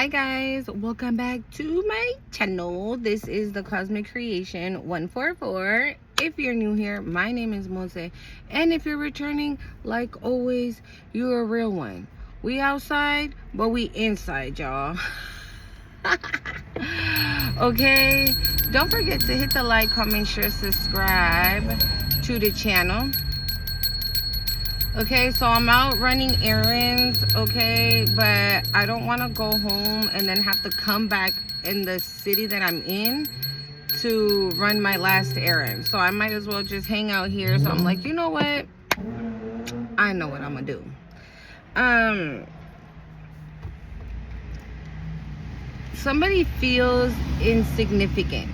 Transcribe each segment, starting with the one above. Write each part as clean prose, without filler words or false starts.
Hi guys, welcome back to my channel. This is the Cosmic Creation 144. If you're new here, my name is Mose, and if you're returning, like always, you're a real one. We outside, but we inside, y'all. Okay, don't forget to hit the like, comment, share, subscribe to the channel. Okay, so I'm out running errands, okay, but I don't want to go home and then have to come back in the city that I'm in to run my last errand. So I might as well just hang out here. So I'm like, you know what? I know what I'm gonna do. Somebody feels insignificant.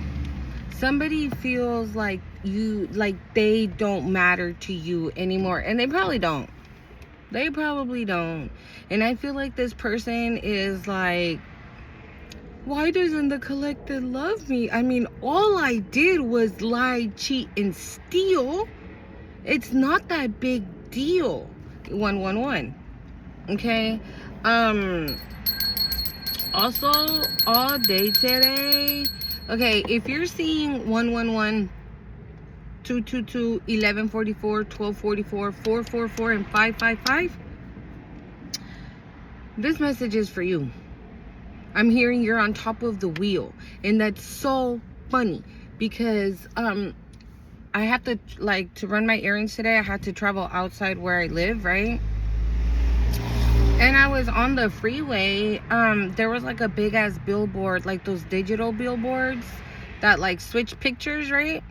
Somebody feels like they don't matter to you anymore, and they probably don't. And I feel like this person is like, why doesn't the collective love me? I mean, all I did was lie, cheat, and steal. It's not that big deal. 111. Okay. Also, all day today. Okay, if you're seeing 111, 222, 1144, 1244, 444, and 555, this message is for you. I'm hearing you're on top of the wheel, and that's so funny because I have to to run my errands today. I had to travel outside where I live, right? And I was on the freeway. There was like a big ass billboard, like those digital billboards that like switch pictures, right?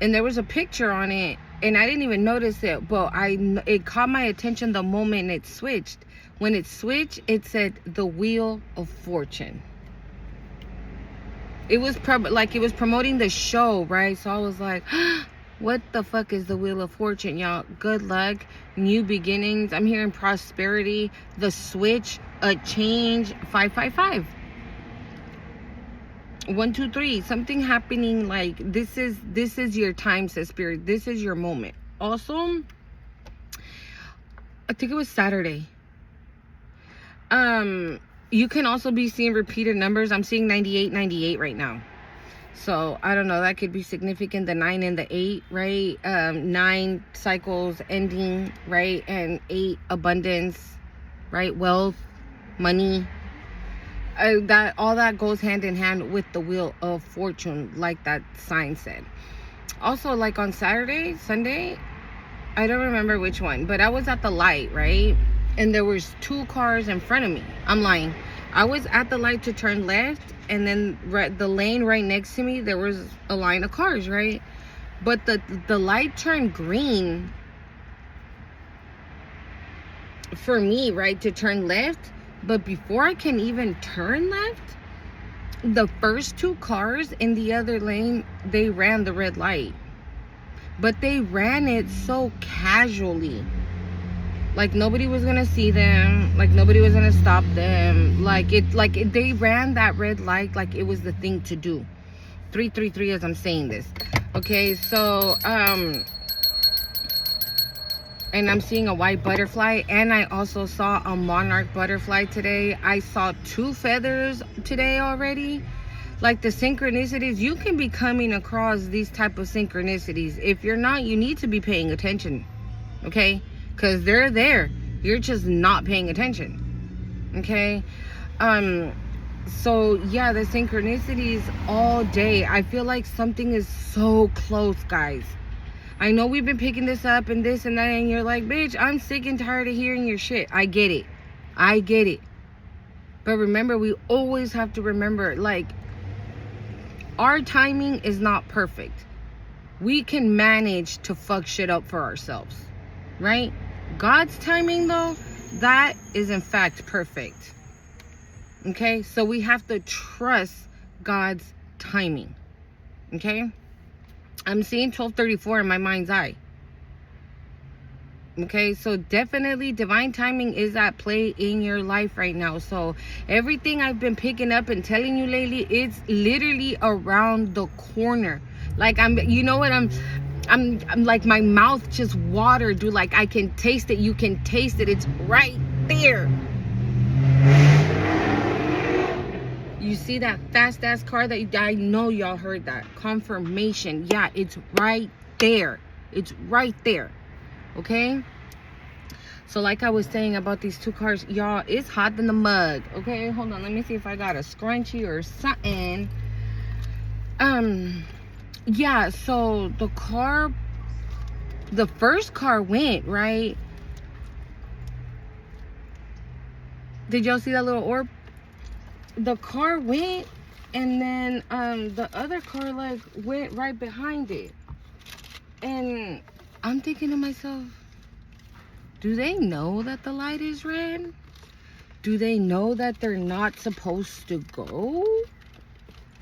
And there was a picture on it, and I didn't even notice it, but it caught my attention the moment it switched. When it switched, it said the Wheel of Fortune. It was promoting the show, right? So I was like, what the fuck is the Wheel of Fortune, y'all? Good luck, new beginnings. I'm hearing prosperity, the switch, a change. 555. 123. Something happening. Like this is your time, says Spirit. This is your moment. Also, I think it was Saturday. You can also be seeing repeated numbers. I'm seeing 98 right now. So I don't know, that could be significant. The 9 and the 8, right? 9 cycles ending, right? And 8 abundance, right? Wealth, money. That all that goes hand in hand with the Wheel of Fortune, like that sign said. Also, like on Sunday, I don't remember which one, but I was at the light, right? And there was 2 cars in front of me. I'm lying. I was at the light to turn left, and then the lane right next to me, there was a line of cars, right? But the light turned green for me, right, to turn left. But before I can even turn left, the first 2 cars in the other lane, they ran the red light. But they ran it so casually. Like nobody was gonna see them, like nobody was gonna stop them, they ran that red light like it was the thing to do. 333 as I'm saying this. Okay, so and I'm seeing a white butterfly, and I also saw a monarch butterfly today. I saw 2 feathers today already. Like the synchronicities, you can be coming across these type of synchronicities. If you're not, you need to be paying attention, okay? Because they're there. You're just not paying attention. Okay? So yeah, the synchronicities all day. I feel like something is so close, guys. I know we've been picking this up and this and that, and you're like, bitch, I'm sick and tired of hearing your shit. I get it. But remember, we always have to remember, like, our timing is not perfect. We can manage to fuck shit up for ourselves, right? God's timing, though, that is in fact perfect. Okay, so we have to trust God's timing. Okay, I'm seeing 1234 in my mind's eye. Okay, so definitely divine timing is at play in your life right now. So everything I've been picking up and telling you lately, it's literally around the corner. Like I'm like, my mouth just watered, dude. Like I can taste it. You can taste it. It's right there. see that fast ass car that I know y'all heard that confirmation. Yeah, it's right there. It's right there. Okay. So like I was saying about these two cars, y'all, it's hot in the mug. Okay, hold on. Let me see if I got a scrunchie or something. Yeah, so the first car went, right? Did y'all see that little orb? The car went, and then the other car like went right behind it. And I'm thinking to myself, do they know that the light is red? Do they know that they're not supposed to go?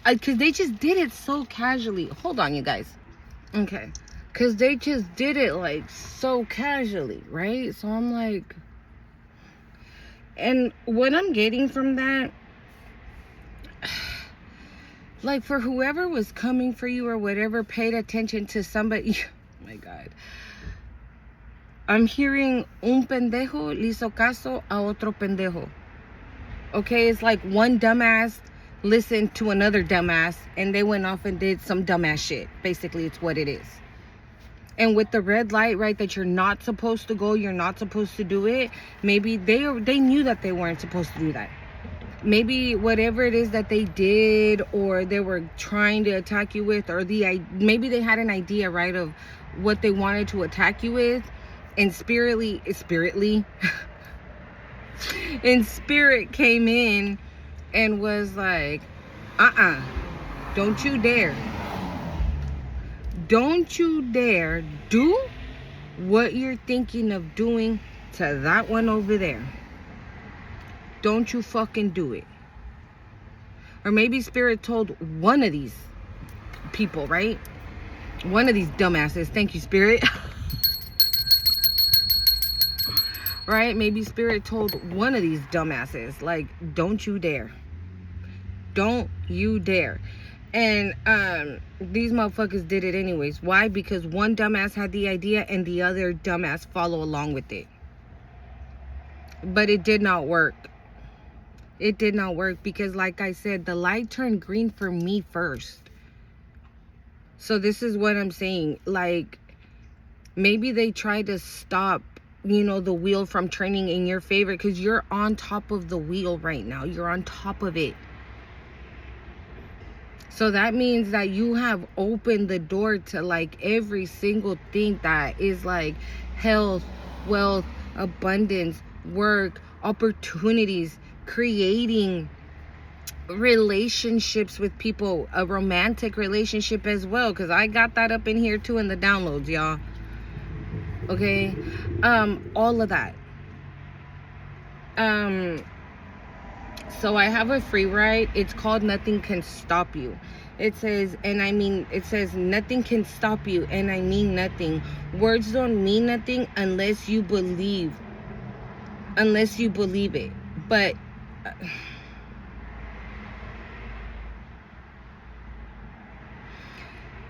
Because they just did it so casually. Hold on, you guys. Okay. Because they just did it like so casually, right? So I'm like, and what I'm getting from that, like for whoever was coming for you or whatever, paid attention to somebody. Oh my God. I'm hearing un pendejo le hizo caso a otro pendejo. Okay, it's like one dumbass listened to another dumbass and they went off and did some dumbass shit. Basically, it's what it is. And with the red light, right, that you're not supposed to go, you're not supposed to do it. Maybe they knew that they weren't supposed to do that. Maybe whatever it is that they did, or they were trying to attack you with, or maybe they had an idea, right, of what they wanted to attack you with, and spirit came in and was like, don't you dare. Don't you dare do what you're thinking of doing to that one over there. Don't you fucking do it. Or maybe spirit told one of these people, right? One of these dumbasses. Thank you, spirit. Right? Maybe spirit told one of these dumbasses, like, don't you dare. Don't you dare. And these motherfuckers did it anyways. Why? Because one dumbass had the idea and the other dumbass follow along with it. But it did not work. It did not work because, like I said, the light turned green for me first. So this is what I'm saying. Like, maybe they tried to stop, you know, the wheel from turning in your favor because you're on top of the wheel right now. You're on top of it. So that means that you have opened the door to like every single thing that is like health, wealth, abundance, work, opportunities, creating relationships with people, a romantic relationship as well, because I got that up in here too in the downloads, y'all. Okay, all of that. So I have a free write. It's called Nothing Can Stop You. It says, nothing can stop you, and I mean nothing. Words don't mean nothing unless you believe it. But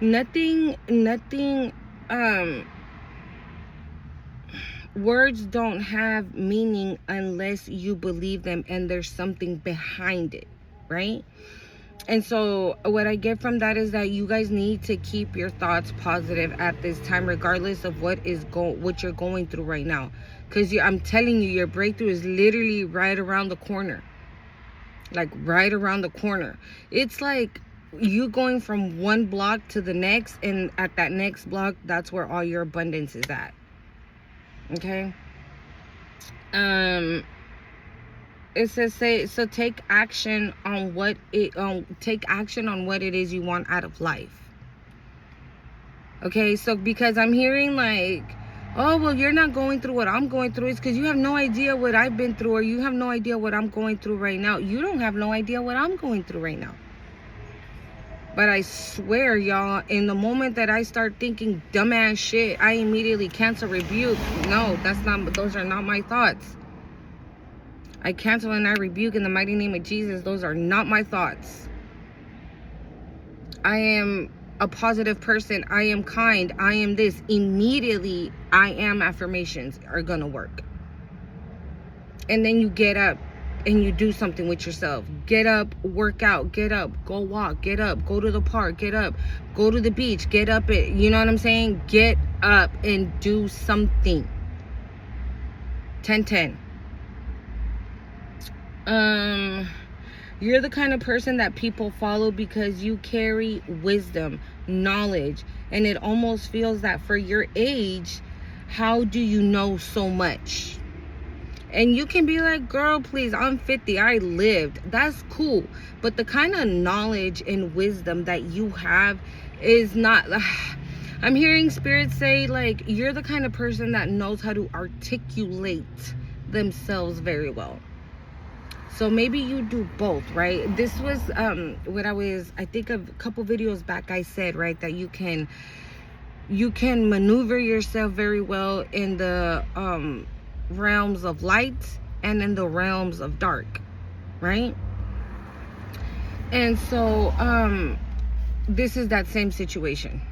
nothing words don't have meaning unless you believe them and there's something behind it, right? And so what I get from that is that you guys need to keep your thoughts positive at this time, regardless of what you're going through right now. Because I'm telling you, your breakthrough is literally right around the corner. Like right around the corner. It's like you going from one block to the next, and at that next block, that's where all your abundance is at. Okay. It says so take action on what it is you want out of life. Okay, so because I'm hearing like, oh well, you're not going through what I'm going through. It's because you have no idea what I've been through, or you have no idea what I'm going through right now. You don't have no idea what I'm going through right now. But I swear, y'all, in the moment that I start thinking dumbass shit, I immediately cancel, rebuke. No, those are not my thoughts. I cancel and I rebuke in the mighty name of Jesus. Those are not my thoughts. I am a positive person. I am kind. I am this. Immediately, I am affirmations are gonna work. And then you get up and you do something with yourself. Get up, work out, get up, go walk, get up, go to the park, get up, go to the beach, get up. You know what I'm saying? Get up and do something. 10-10. You're the kind of person that people follow because you carry wisdom, knowledge, and it almost feels that for your age, how do you know so much? And you can be like, girl, please, I'm 50, I lived. That's cool. But the kind of knowledge and wisdom that you have is not... I'm hearing spirits say, like, you're the kind of person that knows how to articulate themselves very well. So maybe you do both, right? This was what I think a couple videos back I said, right, that you can maneuver yourself very well in the realms of light and in the realms of dark, right? And so this is that same situation.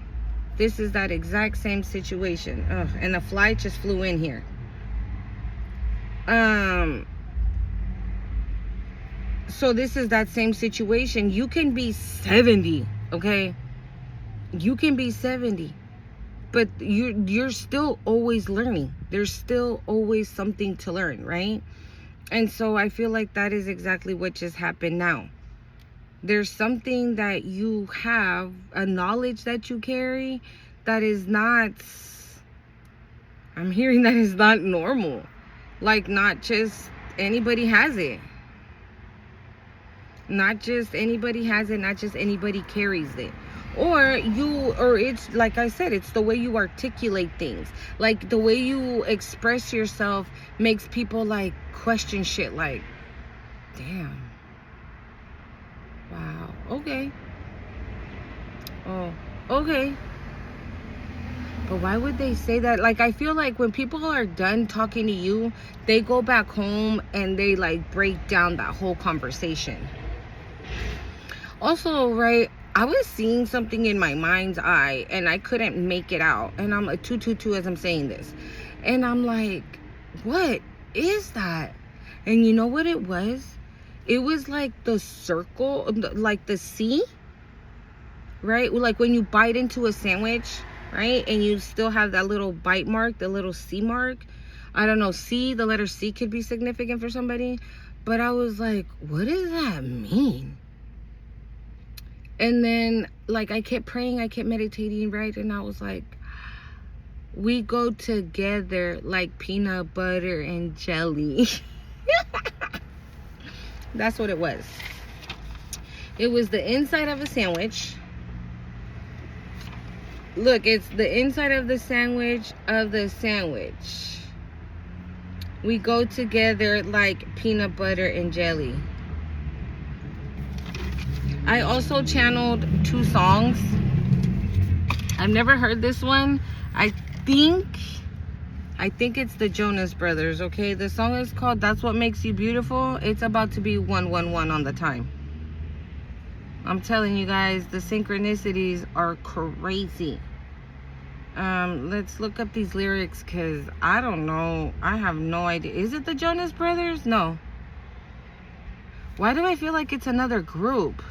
This is that exact same situation. And a fly just flew in here. So this is that same situation. You can be 70, okay? You can be 70, but you're still always learning. There's still always something to learn, right? And so I feel like that is exactly what just happened now. There's something that you have, a knowledge that you carry that is not, I'm hearing that is not normal. Like, not just anybody has it. Not just anybody has it, not just anybody carries it. Or it's like I said, it's the way you articulate things. Like the way you express yourself makes people like question shit like, damn. Wow. Okay. Oh, okay. But why would they say that? Like, I feel like when people are done talking to you, they go back home and they like break down that whole conversation. Also, right, I was seeing something in my mind's eye and I couldn't make it out. And I'm a 222 as I'm saying this. And I'm like, what is that? And you know what it was? It was like the circle, like the C, right? Like when you bite into a sandwich, right? And you still have that little bite mark, the little C mark. I don't know, C, the letter C could be significant for somebody. But I was like, what does that mean? And then, like, I kept praying, I kept meditating, right? And I was like, we go together like peanut butter and jelly. That's what it was. It was the inside of a sandwich. Look, it's the inside of the sandwich of the sandwich. We go together like peanut butter and jelly. I also channeled 2 songs. I've never heard this one. I think it's the Jonas Brothers, okay? The song is called That's What Makes You Beautiful. It's about to be 111 on the time. I'm telling you guys, the synchronicities are crazy. Let's look up these lyrics because I don't know. I have no idea. Is it the Jonas Brothers? No. Why do I feel like it's another group?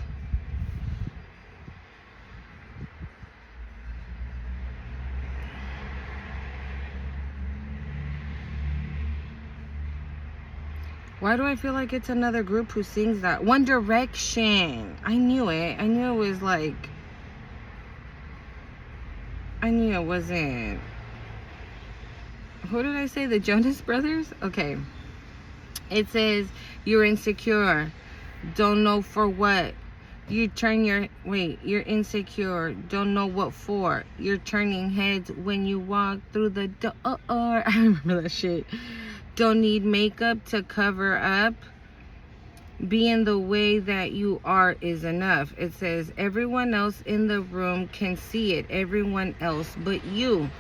Why do I feel like it's another group who sings that? One Direction. I knew it. I knew it was like... I knew it wasn't... Who did I say? The Jonas Brothers? Okay. It says, you're insecure. Don't know for what. You turn your... Wait. You're insecure. Don't know what for. You're turning heads when you walk through the door. I remember that shit. Don't need makeup to cover up. Being the way that you are is enough. It says, everyone else in the room can see it. Everyone else but you.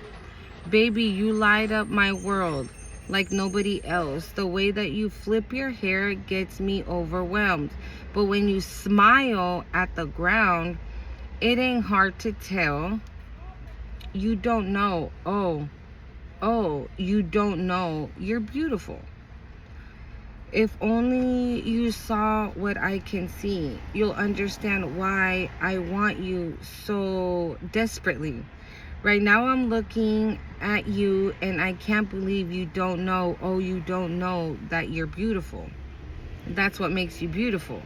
Baby, you light up my world like nobody else. The way that you flip your hair gets me overwhelmed. But when you smile at the ground, it ain't hard to tell. You don't know. Oh, you don't know. You're beautiful. If only you saw what I can see, you'll understand why I want you so desperately. Right now I'm looking at you and I can't believe you don't know, oh, you don't know that you're beautiful. That's what makes you beautiful.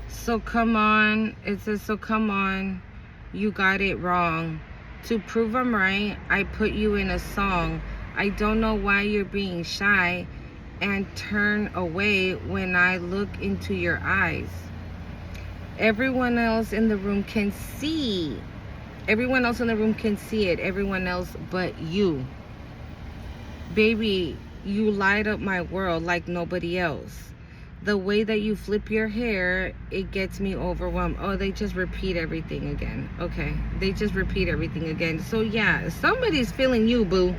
So come on, it says, so come on, you got it wrong. To prove I'm right, I put you in a song. I don't know why you're being shy and turn away when I look into your eyes. Everyone else in the room can see. Everyone else in the room can see it. Everyone else but you. Baby, you light up my world like nobody else. The way that you flip your hair, it gets me overwhelmed. Oh, they just repeat everything again. Okay, they just repeat everything again. So yeah, somebody's feeling you, boo.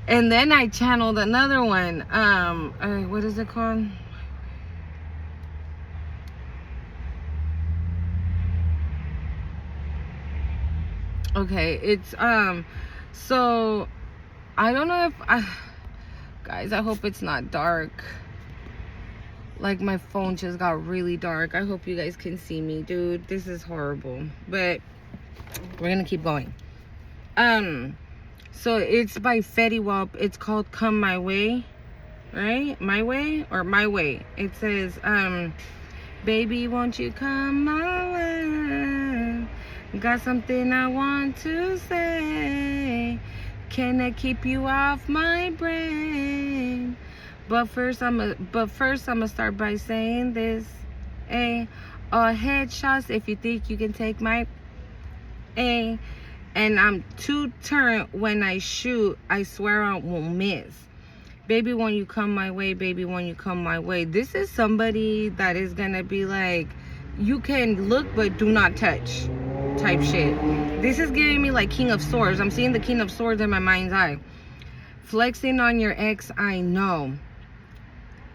And then I channeled another one. What is it called? Okay, it's so I don't know if guys, I hope it's not dark. Like, my phone just got really dark. I hope you guys can see me, dude. This is horrible, but we're gonna keep going. So it's by Fetty Wap. It's called Come My Way, right? My Way or My Way. It says, baby, won't you come my way? Got something I want to say. Can I keep you off my brain? But first I'ma start by saying this. Headshots if you think you can take my and I'm too turned when I shoot. I swear I won't miss. Baby, when you come my way, baby, when you come my way. This is somebody that is gonna be like, you can look but do not touch type shit. This is giving me like King of Swords. I'm seeing the King of Swords in my mind's eye. Flexing on your ex, I know.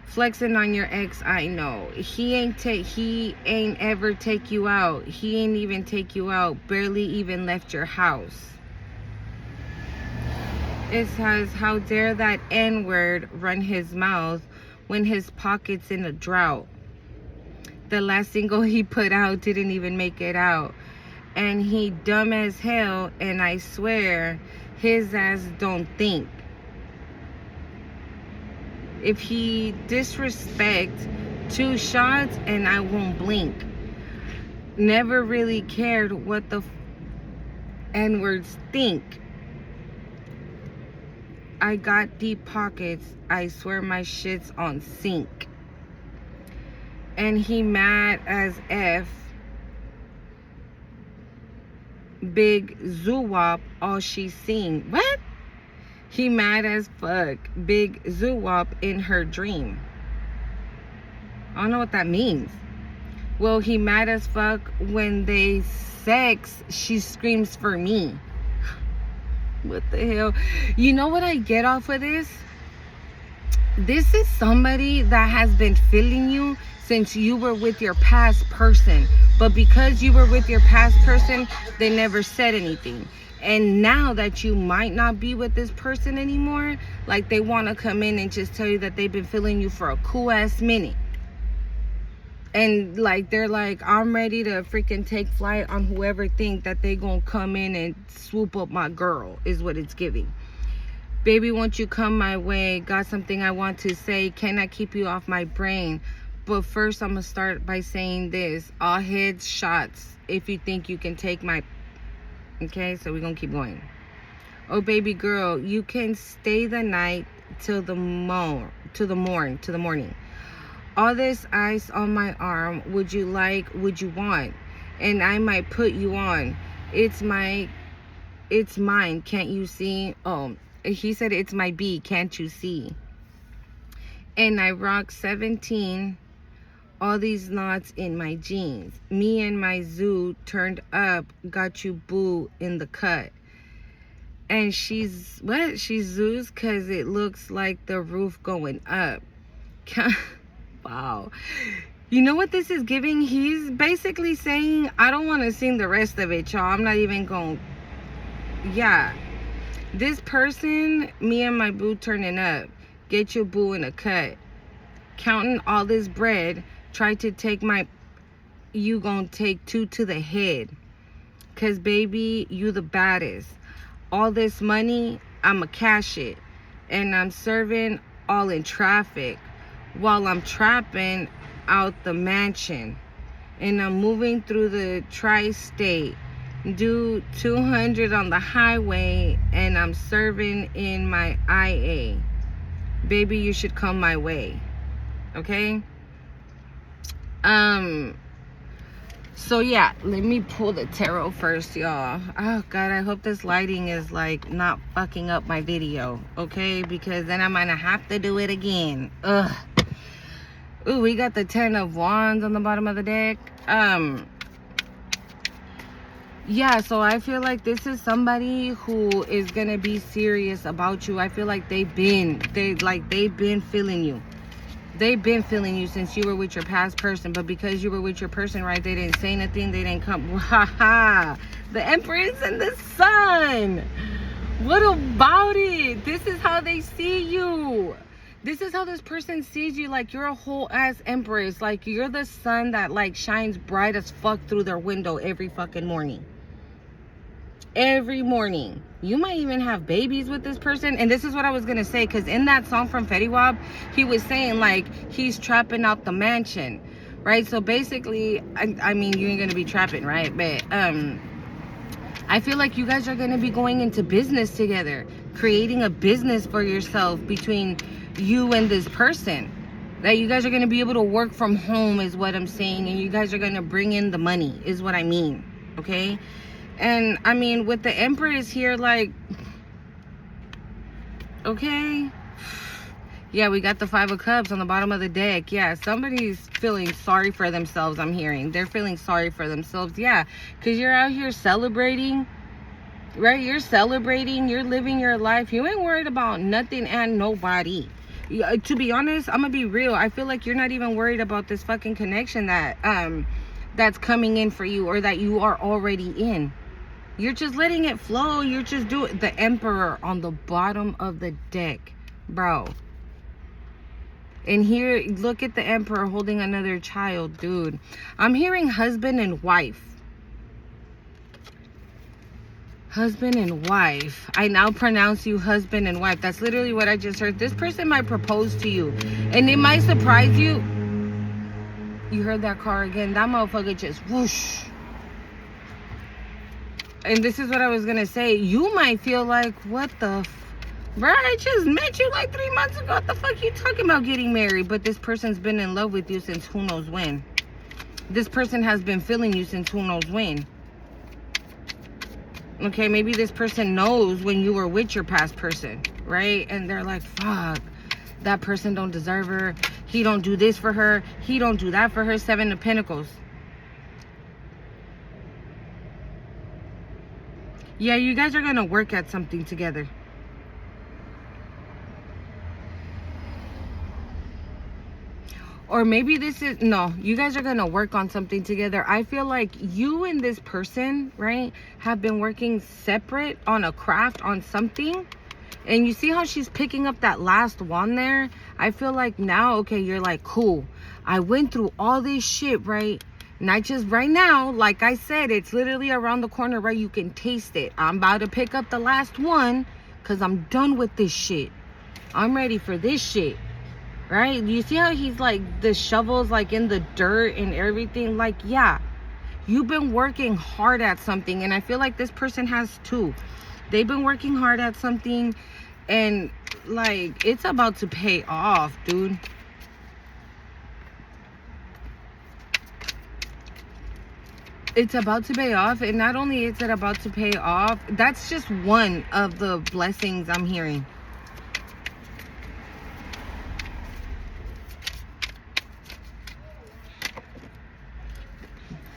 Flexing on your ex, I know. He ain't ever take you out. He ain't even take you out. Barely even left your house. It says, how dare that N-word run his mouth when his pocket's in a drought. The last single he put out didn't even make it out. And he dumb as hell, and I swear his ass don't think. If he disrespect, 2 shots and I won't blink. Never really cared what the N-words think. I got deep pockets. I swear my shit's on sync. And he mad as F. Big Zoowop, all she seen. What? He mad as fuck. Big Zoowop in her dream. I don't know what that means. Well, he mad as fuck when they sex. She screams for me. What the hell? You know what I get off of this? This is somebody that has been feeling you since you were with your past person. But because you were with your past person, they never said anything. And now that you might not be with this person anymore, like, they want to come in and just tell you that they've been feeling you for a cool ass minute. And like, they're like, I'm ready to freaking take flight on whoever think that they gonna come in and swoop up my girl, is what it's giving. Baby, won't you come my way? Got something I want to say. Can I keep you off my brain? But first I'm gonna start by saying this. All heads shots if you think you can take my... Okay, so we're gonna keep going. Oh, baby girl, you can stay the night till the morning. All this ice on my arm, would you like, would you want? And I might put you on. It's mine, can't you see? Oh, he said it's my B, can't you see? And I rock 17, all these knots in my jeans. Me and my zoo turned up, got you boo in the cut. And she's, what? She's zoos because it looks like the roof going up. Wow. You know what this is giving? He's basically saying, I don't want to sing the rest of it, y'all. I'm not even going... Yeah. This person, me and my boo turning up. Get your boo in a cut. Counting all this bread. Try to take my... You gonna take 2 to the head. Cause baby, you the baddest. All this money, I'ma cash it. And I'm serving all in traffic. While I'm trapping out the mansion. And I'm moving through the tri-state. Do 200 on the highway. And I'm serving in my IA. Baby, you should come my way. Okay? So yeah, let me pull the tarot first, y'all. Oh God, I hope this lighting is like not fucking up my video, okay? Because then I'm gonna have to do it again. Ugh. Ooh, we got the 10 of Wands on the bottom of the deck. Yeah, so I feel like this is somebody who is gonna be serious about you. I feel like they've been feeling you. They've been feeling you since you were with your past person, but because you were with your person, right, they didn't say nothing, they didn't come. Haha, the Empress and the Sun. What about it? This is how they see you. This is how this person sees you. Like, you're a whole ass Empress. Like, you're the sun that like shines bright as fuck through their window every fucking morning. Every morning. You might even have babies with this person. And this is what I was gonna say, because in that song from Fetty Wap, he was saying like he's trapping out the mansion, right? So basically, I mean, you ain't gonna be trapping, right? But I feel like you guys are gonna be going into business together, creating a business for yourself between you and this person. That you guys are gonna be able to work from home is what I'm saying, and you guys are gonna bring in the money is what I mean. Okay? And I mean, with the Empress here, like, okay, yeah, we got the 5 of Cups on the bottom of the deck. Yeah, somebody's feeling sorry for themselves, I'm hearing. They're feeling sorry for themselves. Yeah, because you're out here celebrating, right? You're celebrating, you're living your life. You ain't worried about nothing and nobody. To be honest, I'm gonna be real. I feel like you're not even worried about this fucking connection that that's coming in for you, or that you are already in. You're just letting it flow. You're just doing the Emperor on the bottom of the deck, bro. And here, look at the Emperor holding another child, dude. I'm hearing husband and wife. Husband and wife. I now pronounce you husband and wife. That's literally what I just heard. This person might propose to you, and it might surprise you. You heard that car again. That motherfucker just whoosh. And this is what I was gonna say. You might feel like, what the bro, I just met you like 3 months ago. What the fuck you talking about getting married? But this person's been in love with you since who knows when. This person has been feeling you since who knows when. Okay, maybe this person knows when you were with your past person, right? And they're like, fuck, that person don't deserve her. He don't do this for her. He don't do that for her. 7 of Pentacles. Yeah, you guys are gonna work at something together. Or maybe this is, no, you guys are gonna work on something together. I feel like you and this person, right, have been working separate on a craft, on something. And you see how she's picking up that last wand there? I feel like now, okay, you're like, cool. I went through all this shit, right? Not just right now, like I said, it's literally around the corner, right? You can taste it. I'm about to pick up the last one because I'm done with this shit. I'm ready for this shit, right? You see how he's like, the shovel's like in the dirt and everything? Like, yeah, you've been working hard at something, and I feel like this person has too. They've been working hard at something, and like, it's about to pay off, dude. It's about to pay off, and not only is it about to pay off, that's just one of the blessings I'm hearing.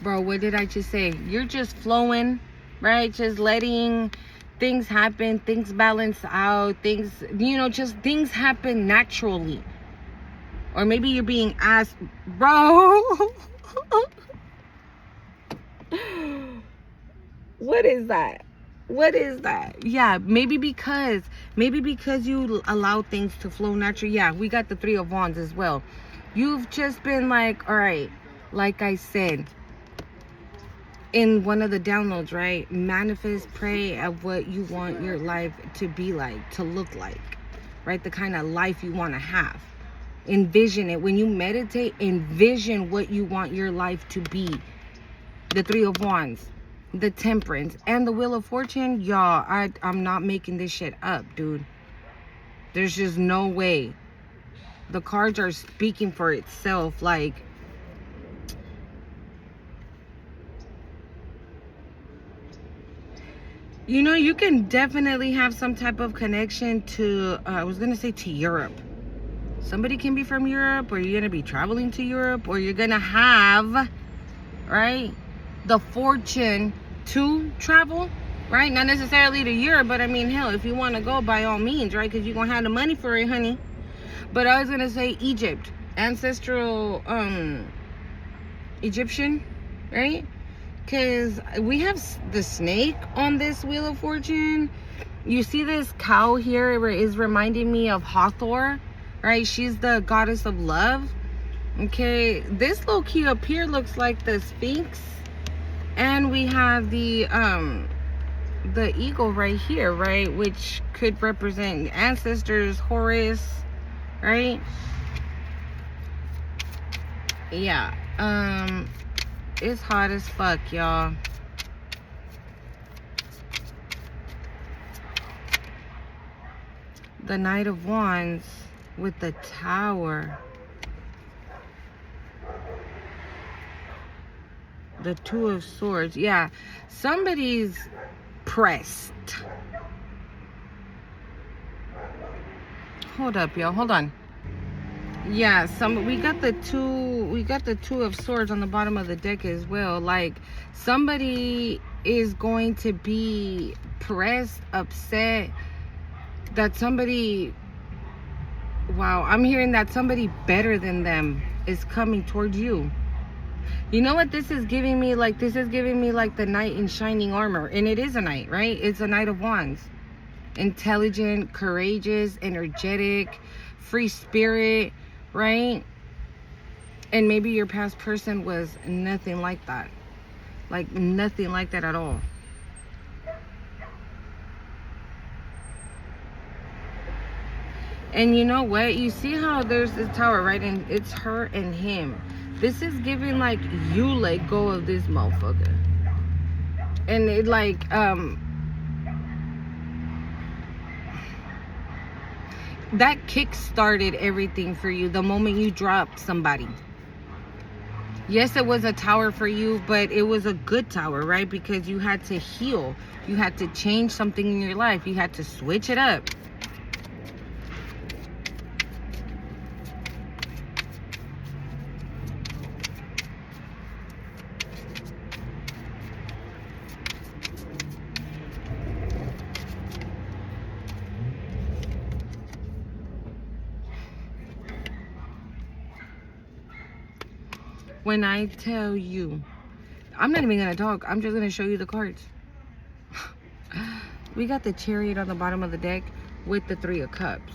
Bro, what did I just say? You're just flowing, right? Just letting things happen, things balance out, things, you know, just things happen naturally. Or maybe you're being asked, bro. What is that? What is that? Yeah, maybe because you allow things to flow naturally. Yeah, we got the Three of Wands as well. You've just been like, all right, like I said in one of the downloads, right? Manifest, pray at what you want your life to be like, to look like, right? The kind of life you want to have. Envision it. When you meditate, envision what you want your life to be. The Three of Wands, the Temperance, and the Wheel of Fortune. Y'all, I'm not making this shit up, dude. There's just no way. The cards are speaking for itself. Like, you know, you can definitely have some type of connection to, I was going to say to Europe. Somebody can be from Europe, or you're going to be traveling to Europe, or you're going to have, right, the fortune to travel, right? Not necessarily to Europe, but I mean, hell, if you want to go, by all means, right? Because you're going to have the money for it, honey. But I was going to say Egypt, ancestral Egyptian, right? Because we have the snake on this Wheel of Fortune. You see this cow here is reminding me of Hathor, right? She's the goddess of love. Okay, this low key up here looks like the Sphinx. And we have the eagle right here, right? Which could represent ancestors, Horus, right? Yeah. It's hot as fuck, y'all. The Knight of Wands with the Tower. The Two of Swords. Yeah, somebody's pressed. Hold up, y'all. Hold on. Yeah, we got the Two of Swords on the bottom of the deck as well. Like, somebody is going to be pressed, upset that somebody, wow, I'm hearing that somebody better than them is coming towards you. You know what this is giving me? Like, this is giving me like the knight in shining armor. And it is a knight, right? It's a Knight of Wands. Intelligent, courageous, energetic, free spirit, right? And maybe your past person was nothing like that. Like, nothing like that at all. And you know what? You see how there's this tower, right? And it's her and him. This is giving like you let go of this motherfucker. And it like, that kick started everything for you the moment you dropped somebody. Yes, it was a tower for you, but it was a good tower, right? Because you had to heal. You had to change something in your life. You had to switch it up. When I tell you, I'm not even going to talk. I'm just going to show you the cards. We got the Chariot on the bottom of the deck with the Three of Cups.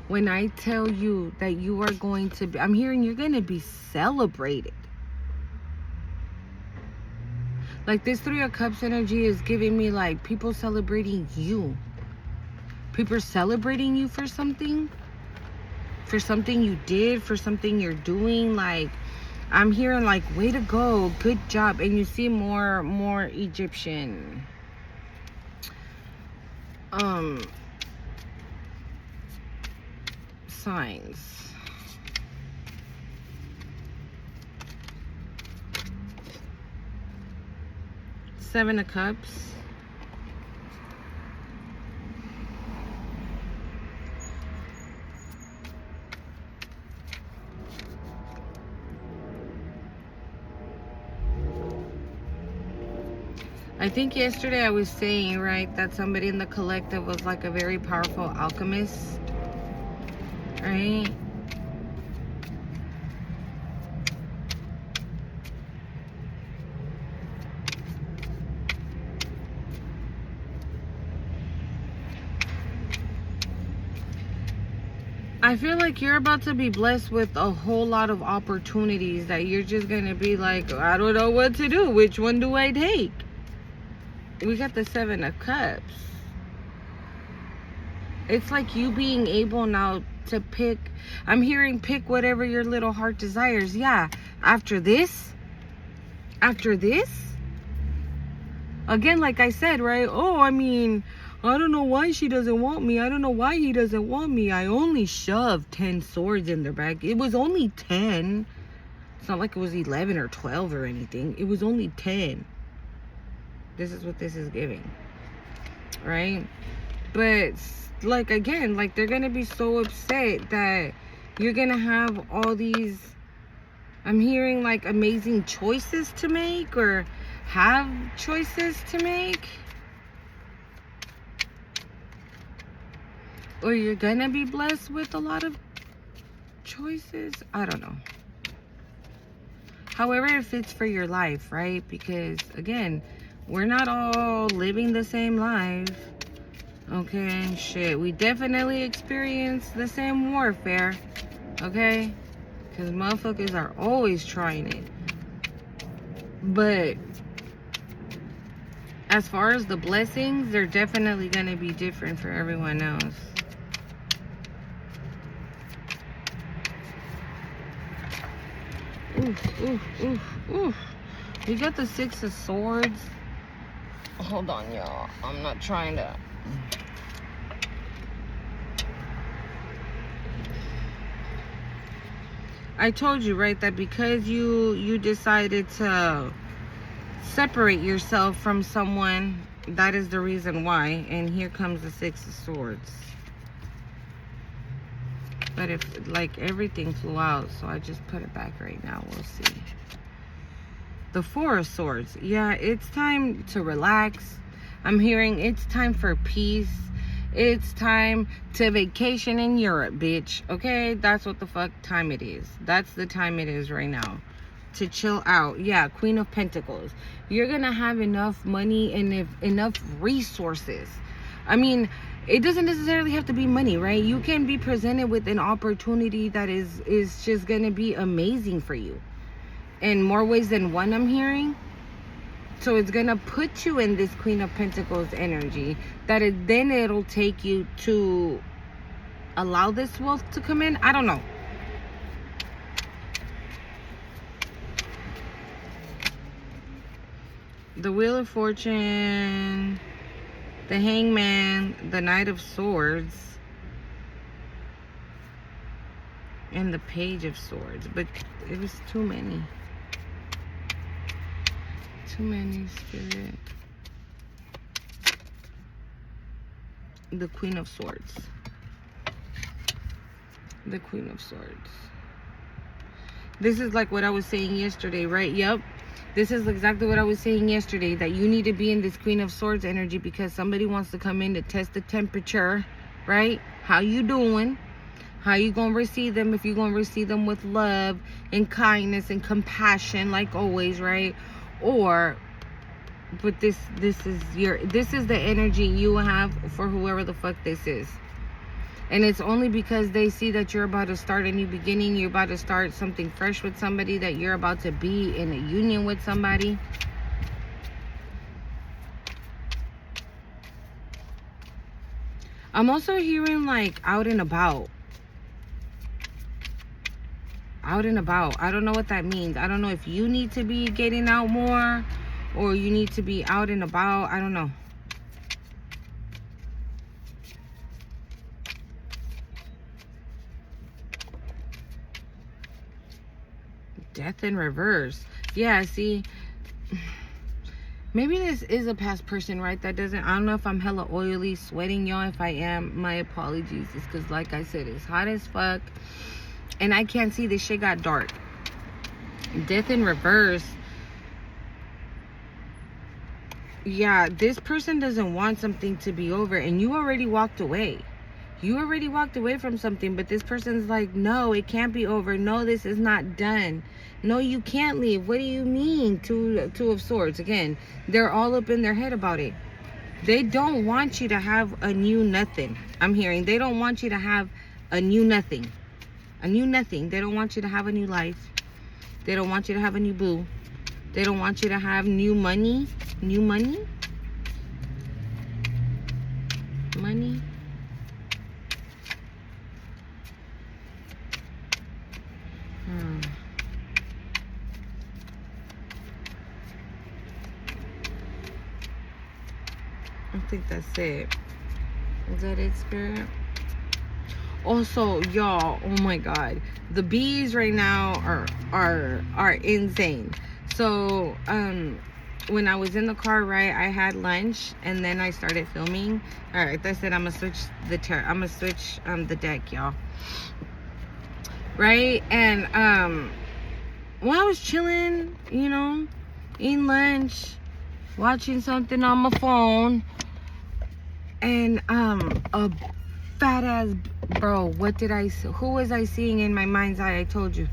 When I tell you that you are going to be, I'm hearing you're going to be celebrated. Like, this Three of Cups energy is giving me like people celebrating you. People celebrating you for something you did, for something you're doing. Like, I'm hearing like, way to go, good job. And you see more Egyptian signs. Seven of Cups. I think yesterday I was saying, right, that somebody in the collective was like a very powerful alchemist, right? I feel like you're about to be blessed with a whole lot of opportunities that you're just going to be like, I don't know what to do. Which one do I take? We got the 7 of Cups. It's like you being able now to pick. I'm hearing pick whatever your little heart desires. Yeah. After this. Again, like I said, right? Oh, I mean, I don't know why she doesn't want me. I don't know why he doesn't want me. I only shoved 10 swords in their bag. It was only 10. It's not like it was 11 or 12 or anything. It was only 10. This is what this is giving. Right? But, like, again, like, they're going to be so upset that you're going to have all these, I'm hearing, like, amazing choices to make, or have choices to make. Or you're gonna be blessed with a lot of choices. I don't know. However it fits for your life, right? Because, again, we're not all living the same life. Okay? Shit. We definitely experience the same warfare. Okay? Because motherfuckers are always trying it. But as far as the blessings, they're definitely going to be different for everyone else. Oof. We got the 6 of Swords. Hold on, y'all. I'm not trying to... I told you, right, that because you decided to separate yourself from someone, that is the reason why. And here comes the 6 of Swords. But if, like, everything flew out, so I just put it back right now. We'll see. The 4 of Swords. Yeah, it's time to relax. I'm hearing it's time for peace. It's time to vacation in Europe, bitch. Okay? That's what the fuck time it is. That's the time it is right now. To chill out. Yeah, Queen of Pentacles. You're gonna have enough money and enough resources. I mean, it doesn't necessarily have to be money, right? You can be presented with an opportunity that is just gonna be amazing for you in more ways than one, I'm hearing. So it's gonna put you in this Queen of Pentacles energy, that then it'll take you to allow this wealth to come in. I don't know. The Wheel of Fortune, the Hangman, the Knight of Swords, and the Page of Swords. But it was too many. Too many, Spirit. The Queen of Swords. The Queen of Swords. This is like what I was saying yesterday, right? Yep. This is exactly what I was saying yesterday, that you need to be in this Queen of Swords energy because somebody wants to come in to test the temperature, right? How you doing? How you gonna receive them? If you're gonna receive them with love and kindness and compassion, like always, right? Or, but this is the energy you have for whoever the fuck this is. And it's only because they see that you're about to start a new beginning. You're about to start something fresh with somebody. That you're about to be in a union with somebody. I'm also hearing like out and about. Out and about. I don't know what that means. I don't know if you need to be getting out more or you need to be out and about. I don't know. Death in reverse. Yeah, see, maybe this is a past person, right? That doesn't, I don't know if I'm hella oily, sweating, y'all. If I am, my apologies. It's because, like I said, it's hot as fuck. And I can't see. This shit got dark. Death in reverse. Yeah, this person doesn't want something to be over. And you already walked away. You already walked away from something, but this person's like, no, it can't be over. No, this is not done. No, you can't leave. What do you mean? Two of Swords. Again, they're all up in their head about it. They don't want you to have a new nothing. I'm hearing they don't want you to have a new nothing. A new nothing. They don't want you to have a new life. They don't want you to have a new boo. They don't want you to have new money. New money? Money? I think that's it. Is that it, Spirit? Also, y'all, oh my God, the bees right now are insane. So when I was in the car, right, I had lunch and then I started filming. All right, that's it. I'm gonna switch the deck, y'all. Right, and while I was chilling, you know, eating lunch, watching something on my phone, and a fat ass, bro, who was I seeing in my mind's eye? I told you.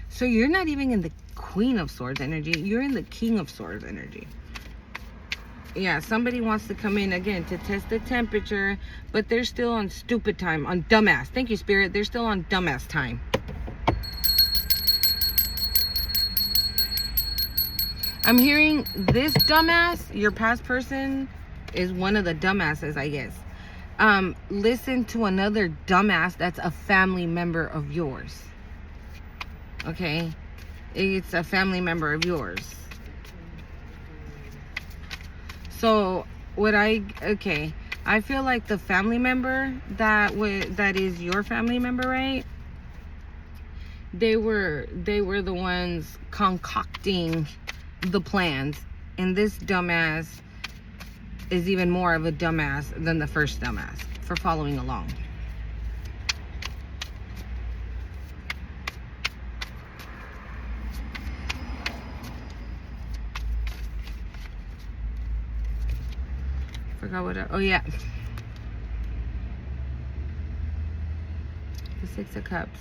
So you're not even in the Queen of Swords energy, you're in the King of Swords energy. Yeah, somebody wants to come in again to test the temperature, but they're still on stupid time, on dumbass. Thank you, Spirit. They're still on dumbass time. I'm hearing this dumbass, your past person, is one of the dumbasses, I guess. Listen to another dumbass that's a family member of yours. Okay? It's a family member of yours. So, I feel like the family member that is your family member, right? They were the ones concocting the plans, and this dumbass is even more of a dumbass than the first dumbass for following along. Forgot oh yeah. The Six of Cups.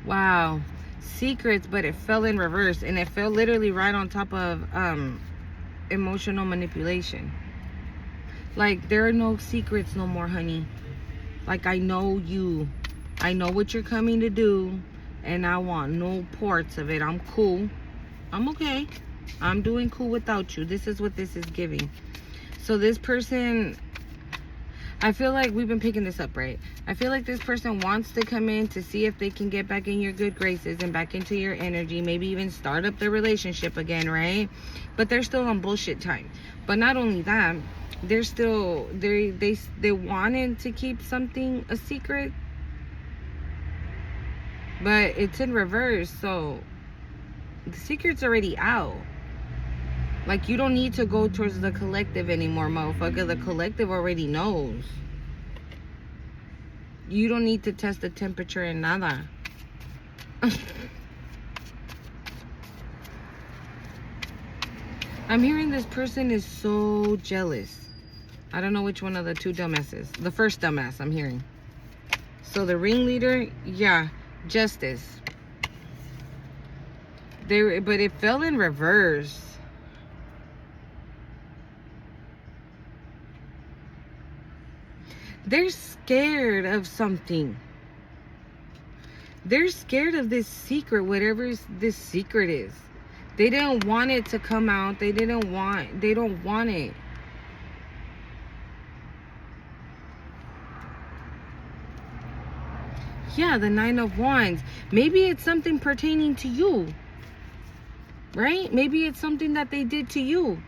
Wow. Secrets, but it fell in reverse, and it fell literally right on top of emotional manipulation. Like, there are no secrets no more, honey. Like, I know you. I know what you're coming to do, and I want no parts of it. I'm cool. I'm okay. I'm doing cool without you. This is what this is giving. So this person, I feel like we've been picking this up, right? I feel like this person wants to come in to see if they can get back in your good graces and back into your energy, maybe even start up the relationship again, right? But they're still on bullshit time. But not only that, they're still, they wanted to keep something a secret, but it's in reverse. So the secret's already out. Like, you don't need to go towards the collective anymore, motherfucker. The collective already knows. You don't need to test the temperature and nada. I'm hearing this person is so jealous. I don't know which one of the two dumbasses. The first dumbass I'm hearing. So the ringleader, yeah, justice. But it fell in reverse. They're scared of something. They're scared of this secret, whatever this secret is. They didn't want it to come out. They don't want it. Yeah, the Nine of Wands. Maybe it's something pertaining to you. Right? Maybe it's something that they did to you.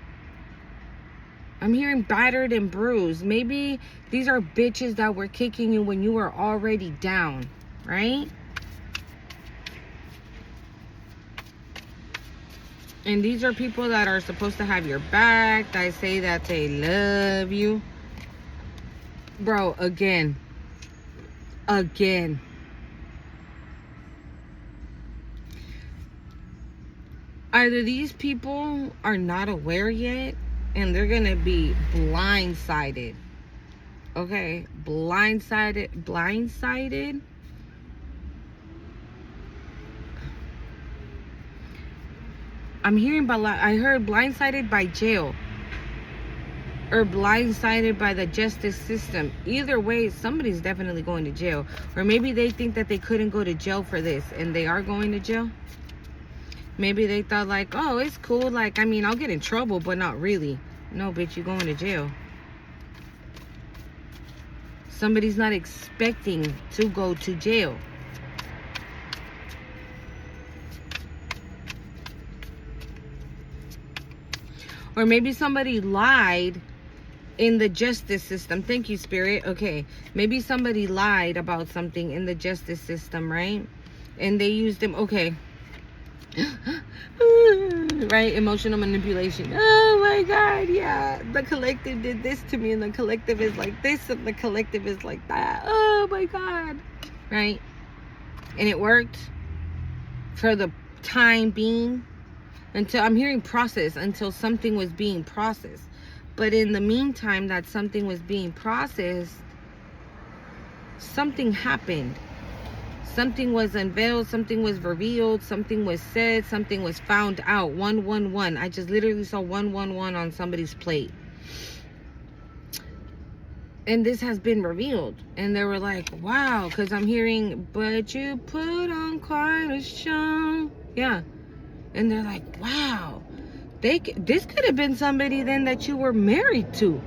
I'm hearing battered and bruised. Maybe these are bitches that were kicking you when you were already down, right? And these are people that are supposed to have your back, that say that they love you. Bro, again. Either these people are not aware yet, and they're gonna be blindsided. Okay, blindsided. I heard blindsided by jail. or blindsided by the justice system. Either way, somebody's definitely going to jail. Or maybe they think that they couldn't go to jail for this and they are going to jail. Maybe they thought like, oh, it's cool. Like, I mean, I'll get in trouble, but not really. No, bitch, you're going to jail. Somebody's not expecting to go to jail. Or maybe somebody lied in the justice system. Thank you, Spirit. Okay. Maybe somebody lied about something in the justice system, right? And they used them. Okay. Right? Emotional manipulation. Oh my God. Yeah. The collective did this to me, and the collective is like this, and the collective is like that. Oh my God. Right? And it worked for the time being. Until I'm hearing process, until something was being processed. But in the meantime that something was being processed, something happened. Something was unveiled, something was revealed, something was said, something was found out. 111. I just literally saw 111 on somebody's plate. And this has been revealed. And they were like, wow, because I'm hearing, but you put on quite a show. Yeah. And they're like, wow, this could have been somebody then that you were married to.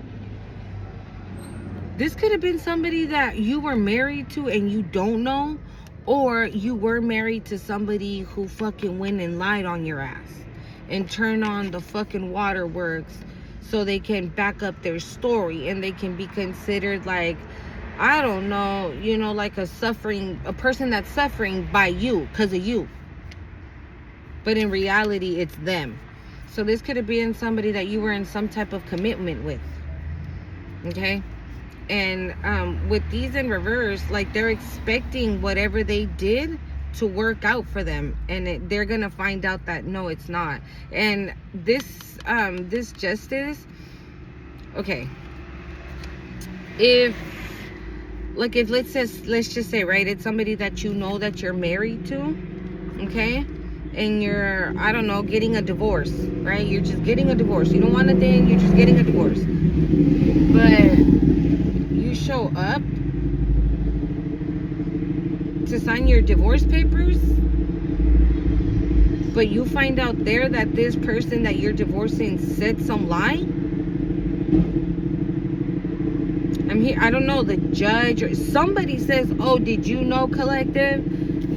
This could have been somebody that you were married to and you don't know. Or you were married to somebody who fucking went and lied on your ass. And turned on the fucking waterworks so they can back up their story. And they can be considered like, I don't know, you know, like a person that's suffering by you, because of you. But in reality, it's them. So this could have been somebody that you were in some type of commitment with. Okay? And with these in reverse, like they're expecting whatever they did to work out for them. And they're going to find out that no, it's not. And this justice, okay. If let's just say, right, it's somebody that you know that you're married to, okay? And you're, I don't know, getting a divorce, right? You're just getting a divorce. You don't want a thing, you're just getting a divorce. But you show up to sign your divorce papers, but you find out there that this person that you're divorcing said some lie. I'm here, I don't know, the judge or somebody says, oh, did you know, collective,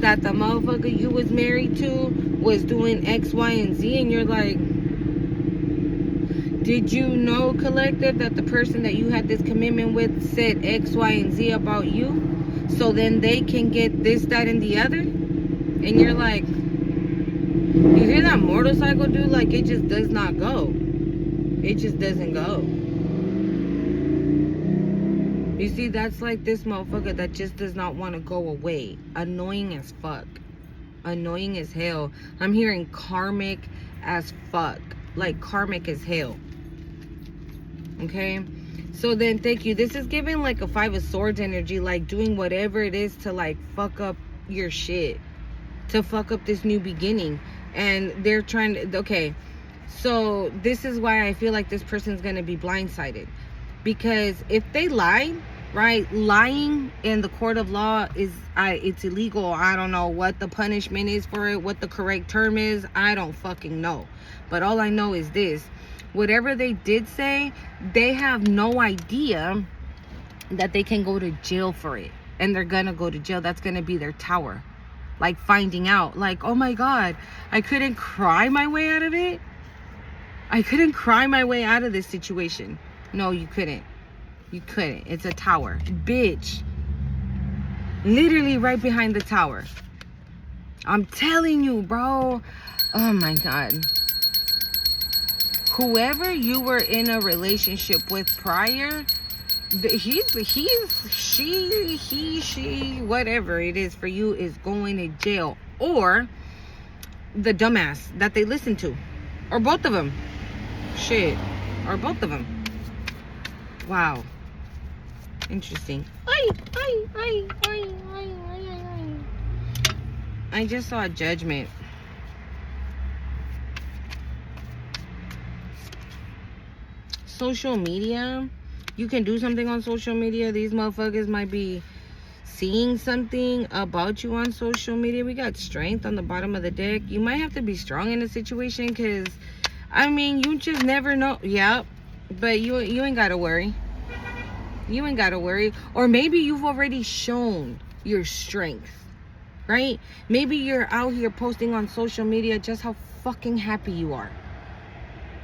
that the motherfucker you was married to was doing X, Y, and Z? And you're like, did you know, collective, that the person that you had this commitment with said X, Y, and Z about you? So then they can get this, that, and the other? And you're like, you hear that motorcycle, dude? Like, it just does not go. It just doesn't go. You see, that's like this motherfucker that just does not want to go away. Annoying as fuck. Annoying as hell. I'm hearing karmic as fuck. Like karmic as hell. Okay? So then, thank you. This is giving like a 5 of Swords energy. Like doing whatever it is to like fuck up your shit. To fuck up this new beginning. And they're trying to... Okay. So this is why I feel like this person's going to be blindsided. Because if they lie, right, lying in the court of law is, it's illegal. I don't know what the punishment is for it, what the correct term is. I don't fucking know. But all I know is this. Whatever they did say, they have no idea that they can go to jail for it. And they're going to go to jail. That's going to be their tower. Like finding out, like, oh my God, I couldn't cry my way out of it. I couldn't cry my way out of this situation. No, you couldn't. You couldn't. It's a tower. Bitch. Literally right behind the tower. I'm telling you, bro. Oh my God. Whoever you were in a relationship with prior, she, whatever it is for you is going to jail. Or the dumbass that they listen to. Or both of them. Shit. Or both of them. Wow. Interesting. I just saw a judgment. social media, you can do something on social media. These motherfuckers might be seeing something about you on social media. We got strength on the bottom of the deck. You might have to be strong in a situation, because I mean, you just never know. Yep. But you ain't gotta worry. You ain't gotta worry. Or maybe you've already shown your strength, right? Maybe you're out here posting on social media just how fucking happy you are.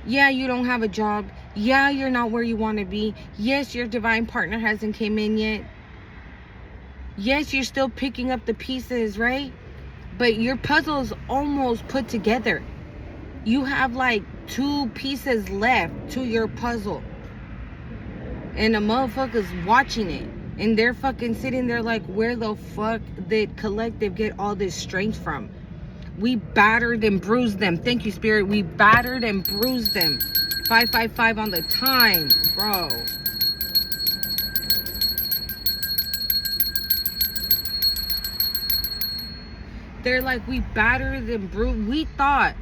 Yeah, you don't have a job. Yeah, you're not where you want to be. Yes, your divine partner hasn't came in yet. Yes, you're still picking up the pieces, right? But your puzzle's almost put together. You have like 2 pieces left to your puzzle. And the motherfuckers watching it. And they're fucking sitting there like, where the fuck did collective get all this strength from? We battered and bruised them. Thank you, Spirit. We battered and bruised them. 555 on the time, bro. They're like, we battered and bruised. I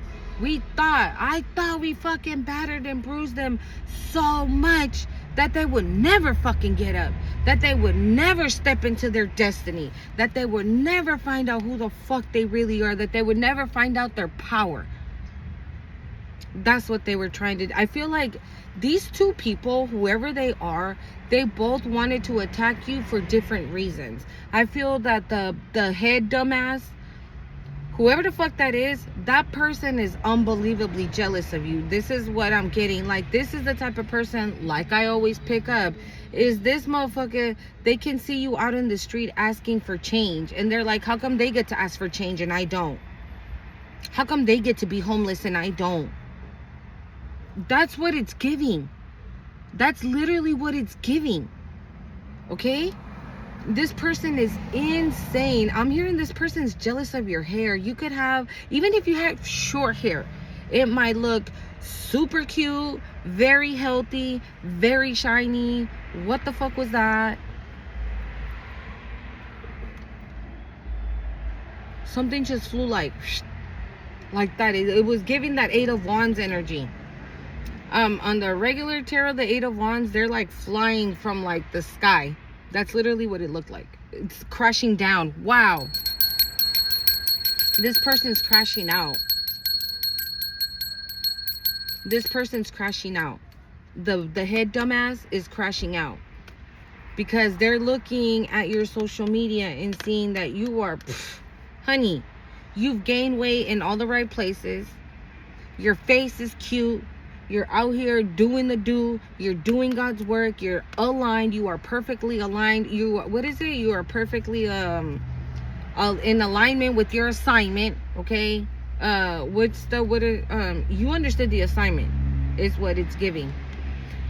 thought we fucking battered and bruised them so much that they would never fucking get up, that they would never step into their destiny, that they would never find out who the fuck they really are, that they would never find out their power. That's what they were trying to do. I feel like these 2 people, whoever they are, they both wanted to attack you for different reasons. I feel that the head dumbass, whoever the fuck that is, that person is unbelievably jealous of you. This is what I'm getting. Like, this is the type of person, like I always pick up, is this motherfucker, they can see you out in the street asking for change. And they're like, how come they get to ask for change and I don't? How come they get to be homeless and I don't? That's what it's giving. That's literally what it's giving. Okay? This person is insane. I'm hearing this person's jealous of your hair. You could have, even if you have short hair, it might look super cute, very healthy, very shiny. What the fuck was that? Something just flew like that. It was giving that 8 of Wands energy. On the regular tarot, the 8 of Wands, they're like flying from like the sky. That's literally what it looked like. It's crashing down. Wow. This person's crashing out. This person's crashing out. The head dumbass is crashing out. Because they're looking at your social media and seeing that you are, honey, you've gained weight in all the right places. Your face is cute. You're out here doing the do. You're doing God's work. You're aligned. You are perfectly aligned. You are perfectly in alignment with your assignment. Okay. You understood the assignment is what it's giving.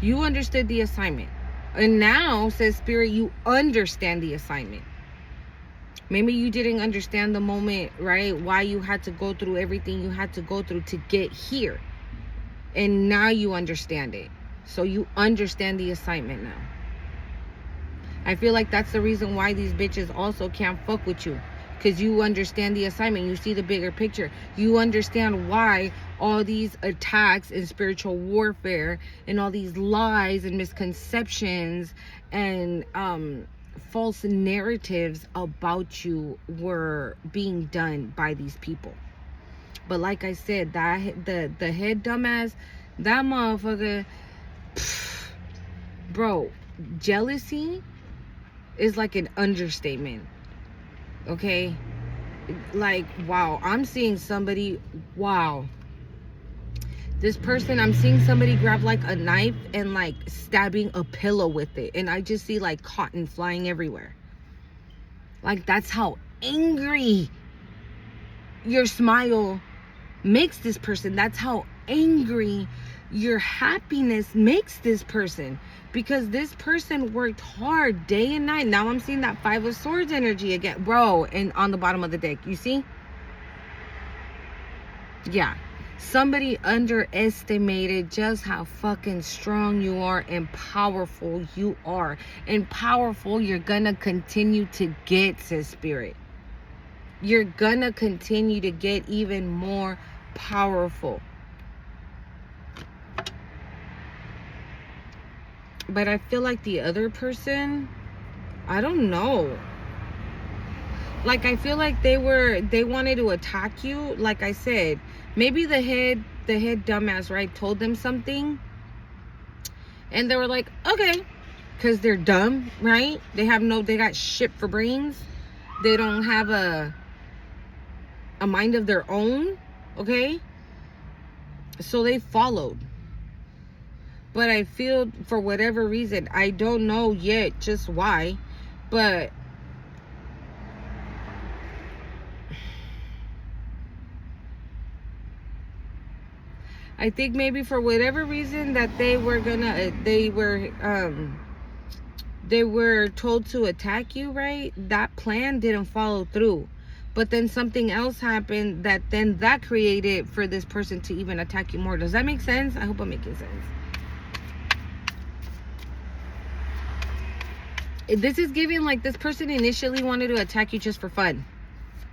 You understood the assignment. And now, says Spirit, you understand the assignment. Maybe you didn't understand the moment, right? Why you had to go through everything you had to go through to get here. And now you understand it. So you understand the assignment now. I feel like that's the reason why these bitches also can't fuck with you. Because you understand the assignment. You see the bigger picture. You understand why all these attacks and spiritual warfare and all these lies and misconceptions and false narratives about you were being done by these people. But like I said, that the head dumbass, that motherfucker, bro, jealousy is like an understatement. Okay? Like, wow, I'm seeing somebody, wow. This person, I'm seeing somebody grab like a knife and like stabbing a pillow with it. And I just see like cotton flying everywhere. Like, that's how angry your smile makes this person. That's how angry your happiness makes this person, because this person worked hard day and night. Now I'm seeing that 5 of Swords energy again, bro. And on the bottom of the deck, you see, yeah, somebody underestimated just how fucking strong you are and powerful you are. And powerful you're gonna continue to get, says Spirit. You're gonna continue to get even more powerful. But I feel like the other person, I don't know. Like, I feel like they wanted to attack you. Like I said, maybe the head dumbass, right, told them something. And they were like, okay. Because they're dumb, right? They got shit for brains. They don't have a mind of their own, okay? So they followed. But I feel, for whatever reason, I don't know yet just why, but I think maybe for whatever reason that they were told to attack you, right? That plan didn't follow through. But then something else happened that created for this person to even attack you more. Does that make sense? I hope I'm making sense. This is giving like this person initially wanted to attack you just for fun.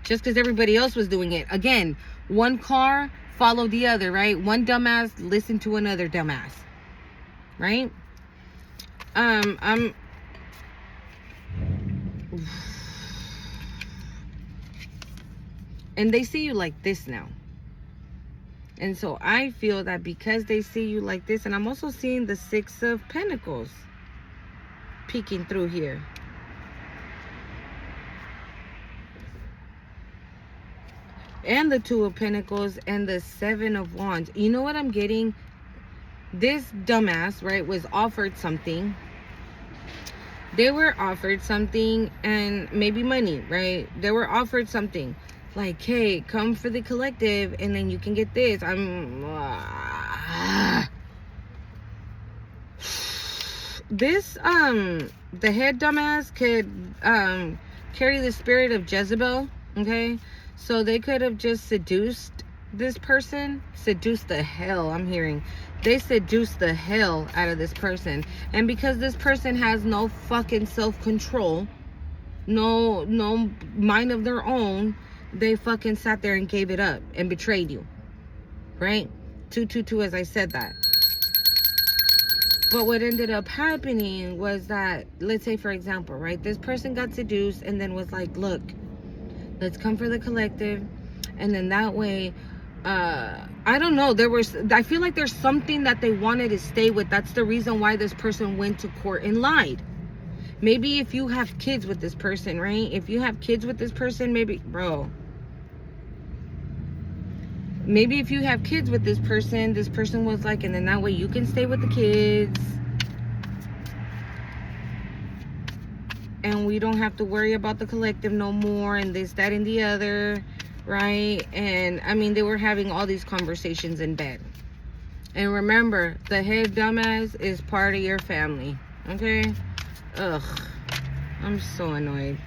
Just because everybody else was doing it. Again, one car followed the other, right? One dumbass listened to another dumbass. Right? And they see you like this now. And so I feel that because they see you like this, and I'm also seeing the 6 of Pentacles peeking through here. And the 2 of Pentacles and the 7 of Wands. You know what I'm getting? This dumbass, right, was offered something. They were offered something, and maybe money, right? They were offered something. Like, hey, come for the collective and then you can get this. This, the head dumbass could, carry the spirit of Jezebel, okay? So they could have just seduced this person. Seduced the hell, I'm hearing. They seduced the hell out of this person. And because this person has no fucking self-control, no mind of their own, they fucking sat there and gave it up and betrayed you, right? 222, as I said that. But what ended up happening was that, let's say for example, right, this person got seduced and then was like, look, let's come for the collective, and then that way, I don't know, I feel like there's something that they wanted to stay with. That's the reason why this person went to court and lied. Maybe if you have kids with this person, right? If you have kids with this person, maybe if you have kids with this person was like, and then that way you can stay with the kids. And we don't have to worry about the collective no more, and this, that, and the other, right? And, I mean, they were having all these conversations in bed. And remember, the head dumbass is part of your family, okay? Ugh, I'm so annoyed.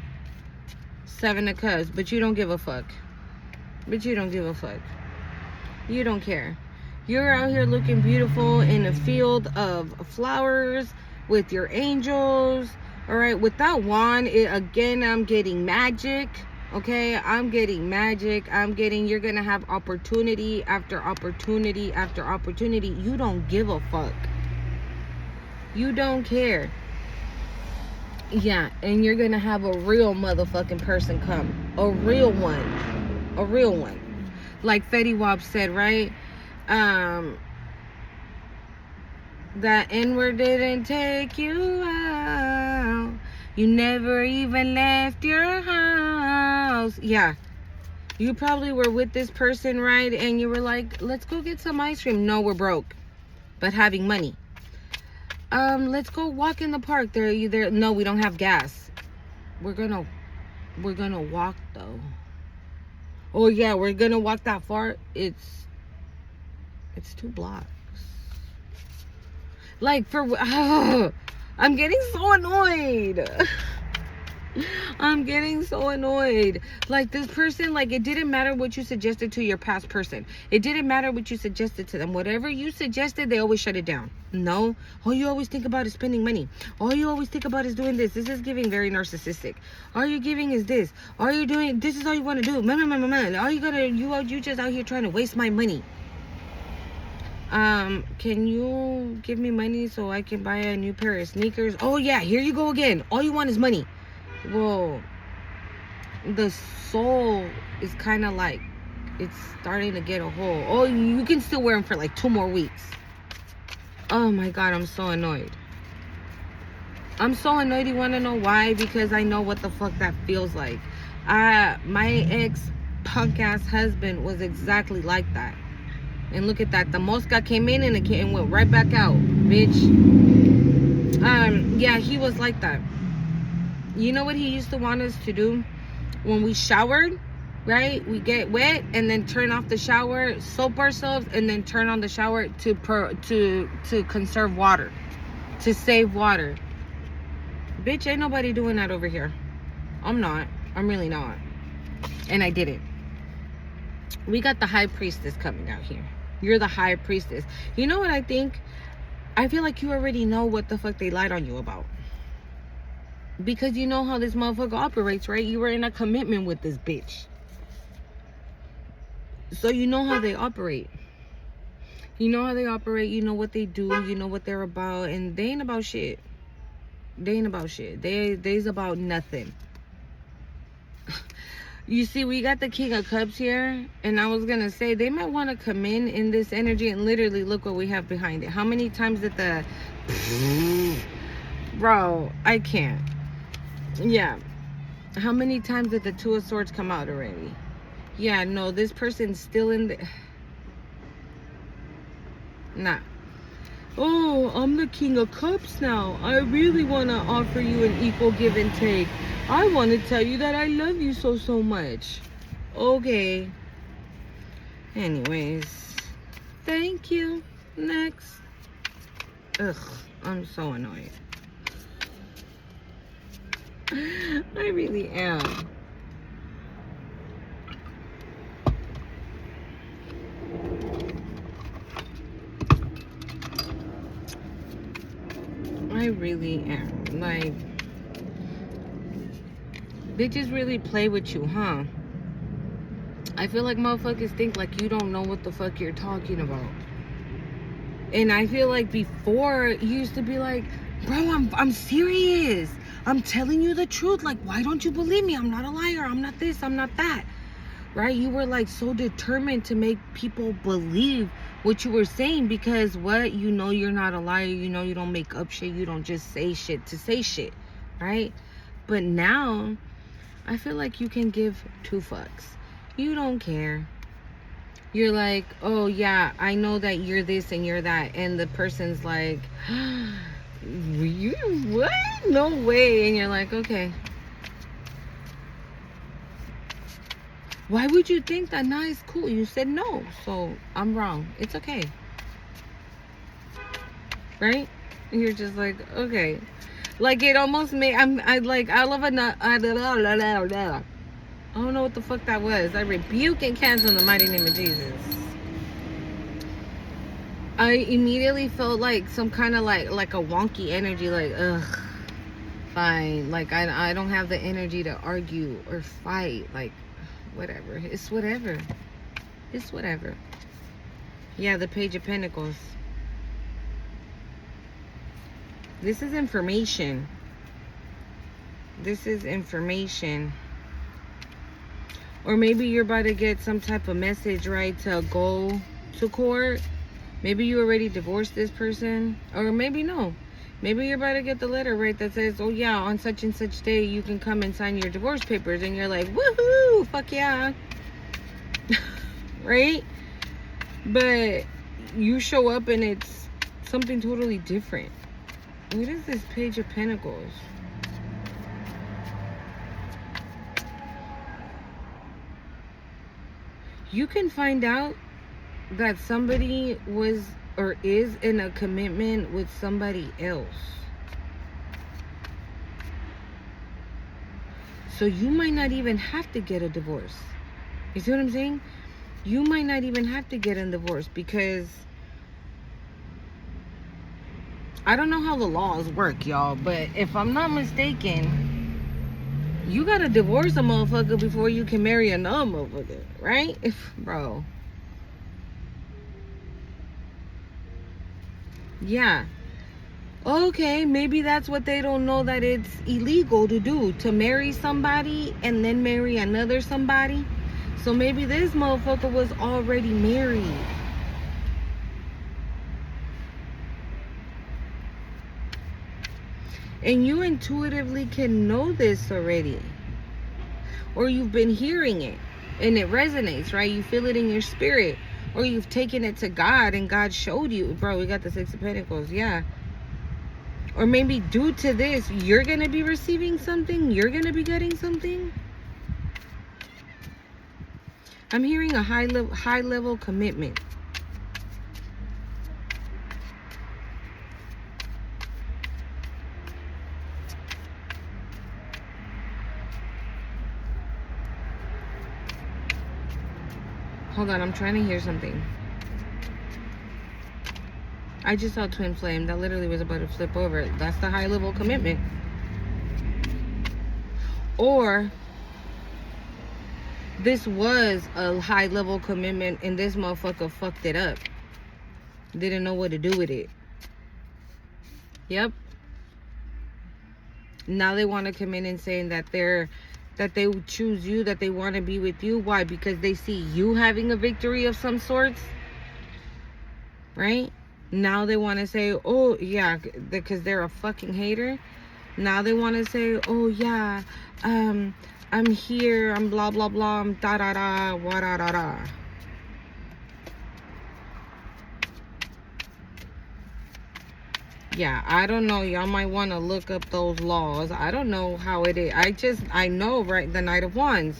7 of Cups, but you don't give a fuck. You don't care. You're out here looking beautiful in a field of flowers with your angels. All right, with that wand, again, I'm getting magic. Okay, I'm getting magic. You're gonna have opportunity after opportunity after opportunity. You don't give a fuck. You don't care. Yeah, and you're gonna have a real motherfucking person come. A real one. Like Fetty Wap said, right? That N-word didn't take you out. You never even left your house. Yeah. You probably were with this person, right? And you were like, let's go get some ice cream. No, we're broke, but having money. Let's go walk in the park. No, we don't have gas. We're gonna walk though. Oh yeah, we're gonna walk that far. It's 2 blocks. Like, I'm getting so annoyed. Like, this person, like, it didn't matter what you suggested to your past person. It didn't matter what you suggested to them. Whatever you suggested, they always shut it down. No, all you always think about is spending money. All you always think about is doing this. This is giving very narcissistic. All you're giving is this. All you're doing, this is all you want to do. Man. All you just out here trying to waste my money. Can you give me money so I can buy a new pair of sneakers? Oh yeah, here you go again. All you want is money. Well, the soul is kind of like, it's starting to get a hole. Oh, you can still wear them for like 2 more weeks. Oh my God, I'm so annoyed. I'm so annoyed. You want to know why? Because I know what the fuck that feels like. My ex punk ass husband was exactly like that. And look at that. The mosca came in and it went right back out, bitch. Yeah, he was like that. You know what he used to want us to do? When we showered, right? We get wet and then turn off the shower, soap ourselves, and then turn on the shower to conserve water, to save water. Bitch, ain't nobody doing that over here. I'm not. I'm really not. And I didn't. We got the high priestess coming out here. You're the high priestess. You know what I think? I feel like you already know what the fuck they lied on you about. Because you know how this motherfucker operates, right? You were in a commitment with this bitch. So you know how they operate. You know how they operate. You know what they do. You know what they're about. And they ain't about shit. They ain't about shit. They's about nothing. You see, we got the King of Cups here. And I was going to say, they might want to come in this energy. And literally, look what we have behind it. How many times did the... Bro, I can't. Yeah. How many times did the Two of Swords come out already? Yeah, no, this person's still in the... Nah. Oh, I'm the King of Cups now. I really want to offer you an equal give and take. I want to tell you that I love you so much. Okay. Anyways. Thank you. Next. Ugh, I'm so annoyed. I really am. I really am. Like, bitches really play with you, huh? I feel like motherfuckers think like you don't know what the fuck you're talking about. And I feel like before, you used to be like, bro, I'm serious. I'm telling you the truth. Like, why don't you believe me? I'm not a liar. I'm not this. I'm not that. Right? You were like so determined to make people believe what you were saying because what? You know you're not a liar. You know you don't make up shit. You don't just say shit to say shit. Right? But now, I feel like you can give 2 fucks. You don't care. You're like, oh yeah, I know that you're this and you're that. And the person's like, you what? No way. And you're like, okay. Why would you think that? Nah, it's cool. You said no, so I'm wrong. It's okay. Right? And you're just like, okay. Like it almost made, I love a nut. I don't know what the fuck that was. I rebuke and cancel in the mighty name of Jesus. I immediately felt like some kind of like a wonky energy, like, ugh, fine. Like, I don't have the energy to argue or fight. Like, whatever. It's whatever. It's whatever. Yeah, the Page of Pentacles. This is information. This is information. Or maybe you're about to get some type of message, right, to go to court. Maybe you already divorced this person. Or maybe no. Maybe you're about to get the letter, right, that says, oh yeah, on such and such day you can come and sign your divorce papers. And you're like, woohoo, fuck yeah. Right? But you show up and it's something totally different. What is this Page of Pentacles? You can find out that somebody was or is in a commitment with somebody else. So you might not even have to get a divorce. You see what I'm saying? You might not even have to get a divorce because I don't know how the laws work, y'all, but if I'm not mistaken, you gotta divorce a motherfucker before you can marry another motherfucker, right? Bro. Yeah. Okay, maybe that's what they don't know, that it's illegal to do, to marry somebody and then marry another somebody. So maybe this motherfucker was already married. And you intuitively can know this already. Or you've been hearing it and it resonates, right? You feel it in your spirit. Or you've taken it to God and God showed you. Bro, we got the Six of Pentacles. Yeah. Or maybe due to this, you're going to be receiving something. You're going to be getting something. I'm hearing a high level commitment. Hold on, I'm trying to hear something. I just saw twin flame. That literally was about to flip over. That's the high level commitment. Or this was a high level commitment and this motherfucker fucked it up. Didn't know what to do with it. Yep. Now they want to come in and saying that they choose you, that they want to be with you. Why? Because they see you having a victory of some sorts. Right? Now they want to say, oh, yeah, because they're a fucking hater. Now they want to say, oh, yeah, I'm here, I'm blah, blah, blah, I'm da, da, da, wa, da, da, da. Yeah, I don't know. Y'all might want to look up those laws. I don't know how it is. I know, right, the Knight of Wands.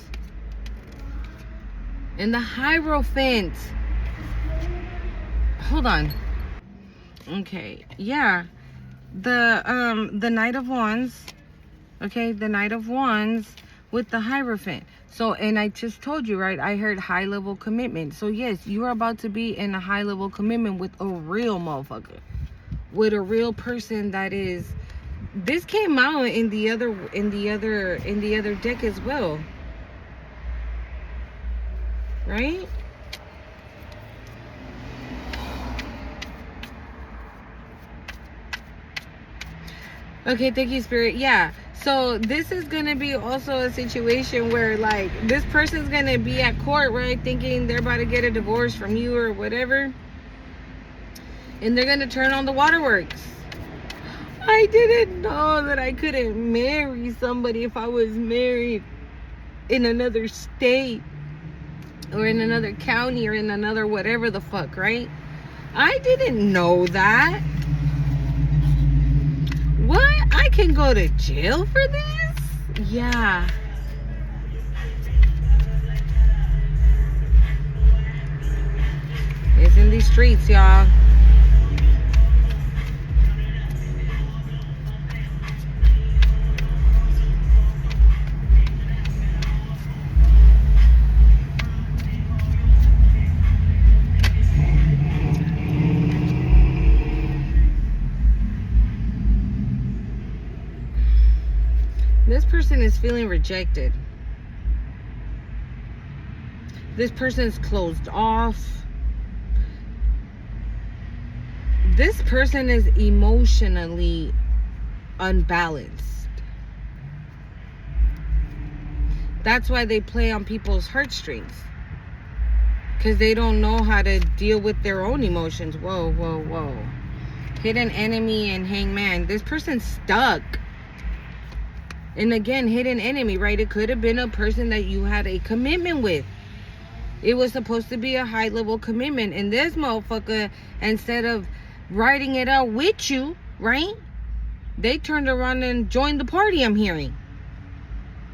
And the Hierophant. Hold on. Okay, yeah. The Knight of Wands. Okay, the Knight of Wands with the Hierophant. So, and I just told you, right, I heard high level commitment. So yes, you are about to be in a high level commitment with a real motherfucker. With a real person that is, this came out in the other deck as well. Right? Okay, thank you, Spirit. Yeah. So this is going to be also a situation where, like, this person's going to be at court, right, thinking they're about to get a divorce from you or whatever. And they're going to turn on the waterworks. I didn't know that I couldn't marry somebody if I was married in another state or in another county or in another whatever the fuck, right? I didn't know that. What? I can go to jail for this? Yeah. It's in these streets, y'all. This person is feeling rejected. This person is closed off. This person is emotionally unbalanced. That's why they play on people's heartstrings. Because they don't know how to deal with their own emotions. Whoa, whoa, whoa. Hidden enemy and hangman. This person's stuck. And again, hidden enemy, right? It could have been a person that you had a commitment with. It was supposed to be a high level commitment. And this motherfucker, instead of writing it out with you, right? They turned around and joined the party, I'm hearing.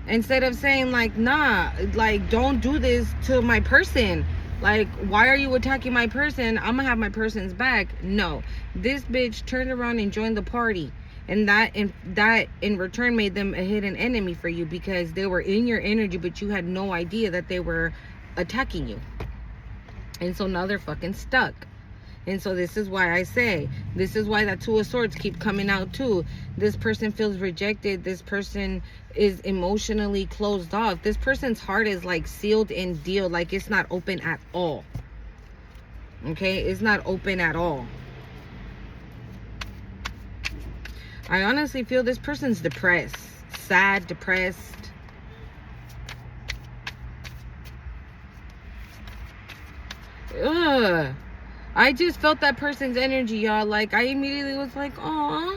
Instead of saying, like, nah, like, don't do this to my person. Like, why are you attacking my person? I'm gonna have my person's back. No. This bitch turned around and joined the party. And that in return made them a hidden enemy for you, because they were in your energy, but you had no idea that they were attacking you. And so now they're fucking stuck. And so this is why I say, this is why that Two of Swords keep coming out too. This person feels rejected. This person is emotionally closed off. This person's heart is like sealed and sealed. Like it's not open at all. Okay? It's not open at all. I honestly feel this person's depressed. Sad, depressed. Ugh. I just felt that person's energy, y'all. Like, I immediately was like, aw.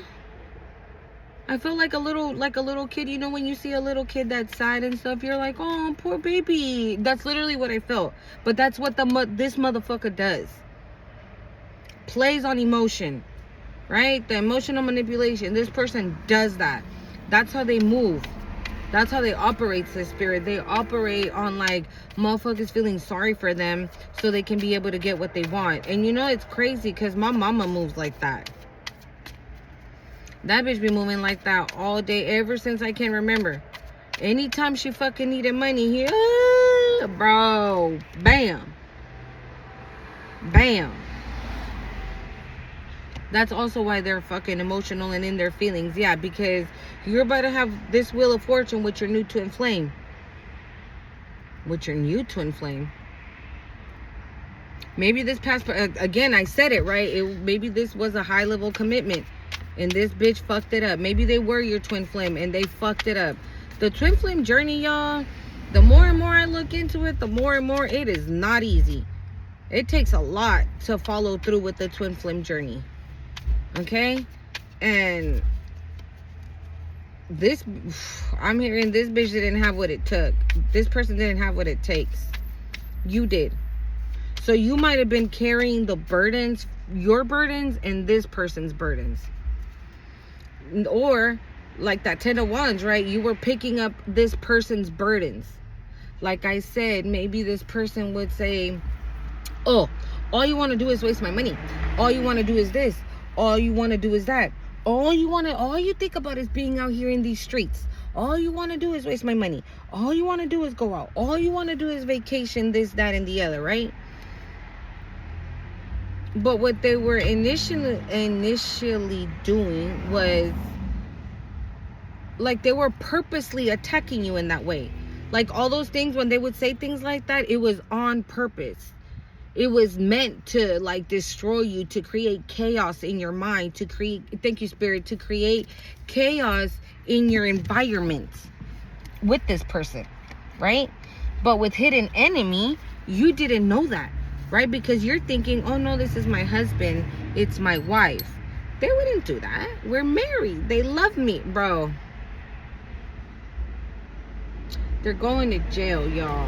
I felt like a little kid. You know when you see a little kid that's sad and stuff, you're like, oh, poor baby. That's literally what I felt. But that's what this motherfucker does. Plays on emotion, right? The emotional manipulation. This person does that. That's how they move. That's how they operate, the spirit. They operate on like motherfuckers feeling sorry for them so they can be able to get what they want. And you know, it's crazy because my mama moves like that. That bitch be moving like that all day ever since I can remember. Anytime she fucking needed money, bro, bam. Bam. That's also why they're fucking emotional and in their feelings. Yeah, because you're about to have this Wheel of Fortune with your new twin flame. With your new twin flame. Maybe this past, again, I said it, right? Maybe this was a high level commitment. And this bitch fucked it up. Maybe they were your twin flame and they fucked it up. The twin flame journey, y'all, the more and more I look into it, the more and more it is not easy. It takes a lot to follow through with the twin flame journey. Okay? And this, I'm hearing this bitch didn't have what it took. This person didn't have what it takes. You did. So you might have been carrying the burdens, your burdens and this person's burdens. Or like that 10 of Wands, right? You were picking up this person's burdens. Like I said, maybe this person would say, oh, all you want to do is waste my money. All you want to do is this. All you want to do is that. All you think about is being out here in these streets. All you want to do is waste my money. All you want to do is go out. All you want to do is vacation, this, that, and the other, right? But what they were initially doing was like they were purposely attacking you in that way. Like all those things, when they would say things like that, it was on purpose. It was meant to like destroy you, to create chaos in your mind, to create, thank you, Spirit, to create chaos in your environment with this person, right? But with Hidden Enemy, you didn't know that. Right? Because you're thinking, oh no, this is my husband. It's my wife. They wouldn't do that. We're married. They love me. Bro. They're going to jail, y'all.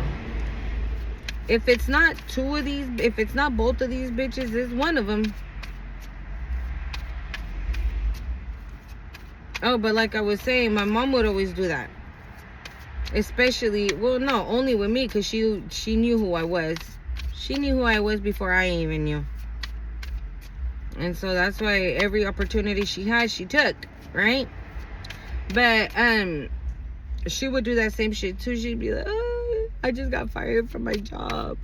If it's not two of these, if it's not both of these bitches, it's one of them. Oh, but like I was saying, my mom would always do that. Especially, well, no, only with me because she knew who I was. She knew who I was before I even knew. And so that's why every opportunity she had, she took, right? But she would do that same shit too. She'd be like, oh, I just got fired from my job.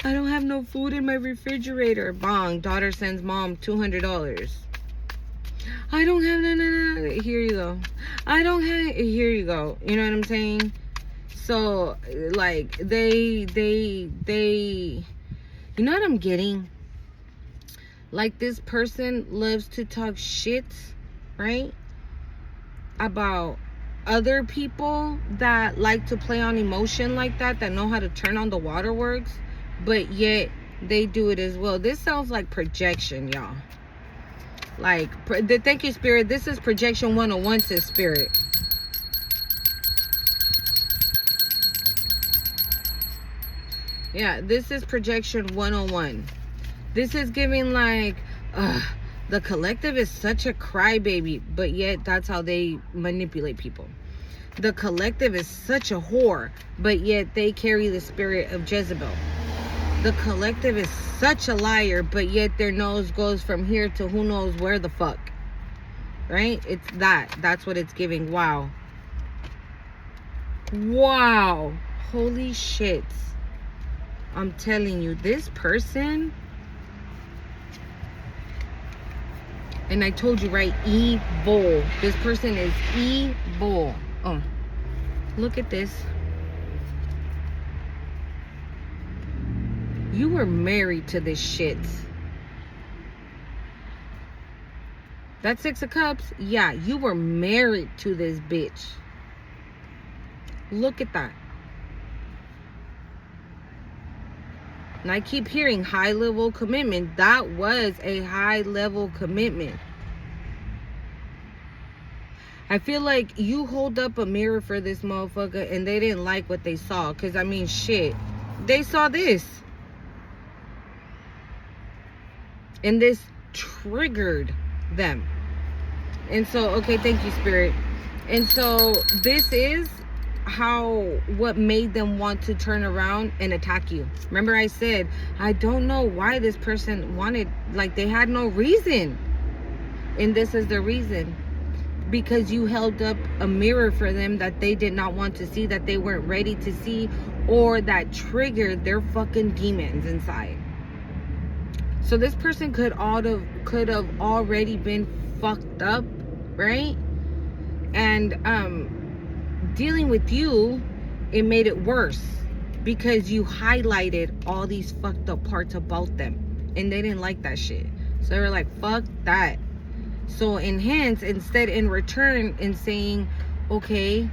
I don't have no food in my refrigerator. Bong, daughter sends mom $200. I don't have, no. Here you go. I don't have, here you go. You know what I'm saying? So, like, they you know what I'm getting? Like, this person loves to talk shit, right? About other people that like to play on emotion like that know how to turn on the waterworks, but yet they do it as well. This sounds like projection, y'all. Like, thank you, Spirit. This is projection 101, says Spirit. Yeah, this is projection 101. This is giving like, the collective is such a crybaby, but yet that's how they manipulate people. The collective is such a whore, but yet they carry the spirit of Jezebel. The collective is such a liar, but yet their nose goes from here to who knows where the fuck. Right? It's that. That's what it's giving. Wow. Wow. Holy shit. I'm telling you, this person, and I told you, right, evil. This person is evil. Oh, look at this. You were married to this shit. That 6 of Cups, yeah, you were married to this bitch. Look at that. And I keep hearing high level commitment. That was a high level commitment. I feel like you hold up a mirror for this motherfucker and they didn't like what they saw. Because, I mean, shit. They saw this. And this triggered them. And so, okay, thank you, Spirit. And so, this is what made them want to turn around and attack you. Remember I said, I don't know why this person wanted, like, they had no reason. And this is the reason. Because you held up a mirror for them that they did not want to see, that they weren't ready to see, or that triggered their fucking demons inside. So this person could have already been fucked up, right? And dealing with you, it made it worse because you highlighted all these fucked up parts about them, and they didn't like that shit. So they were like, fuck that. So instead in return in saying, okay,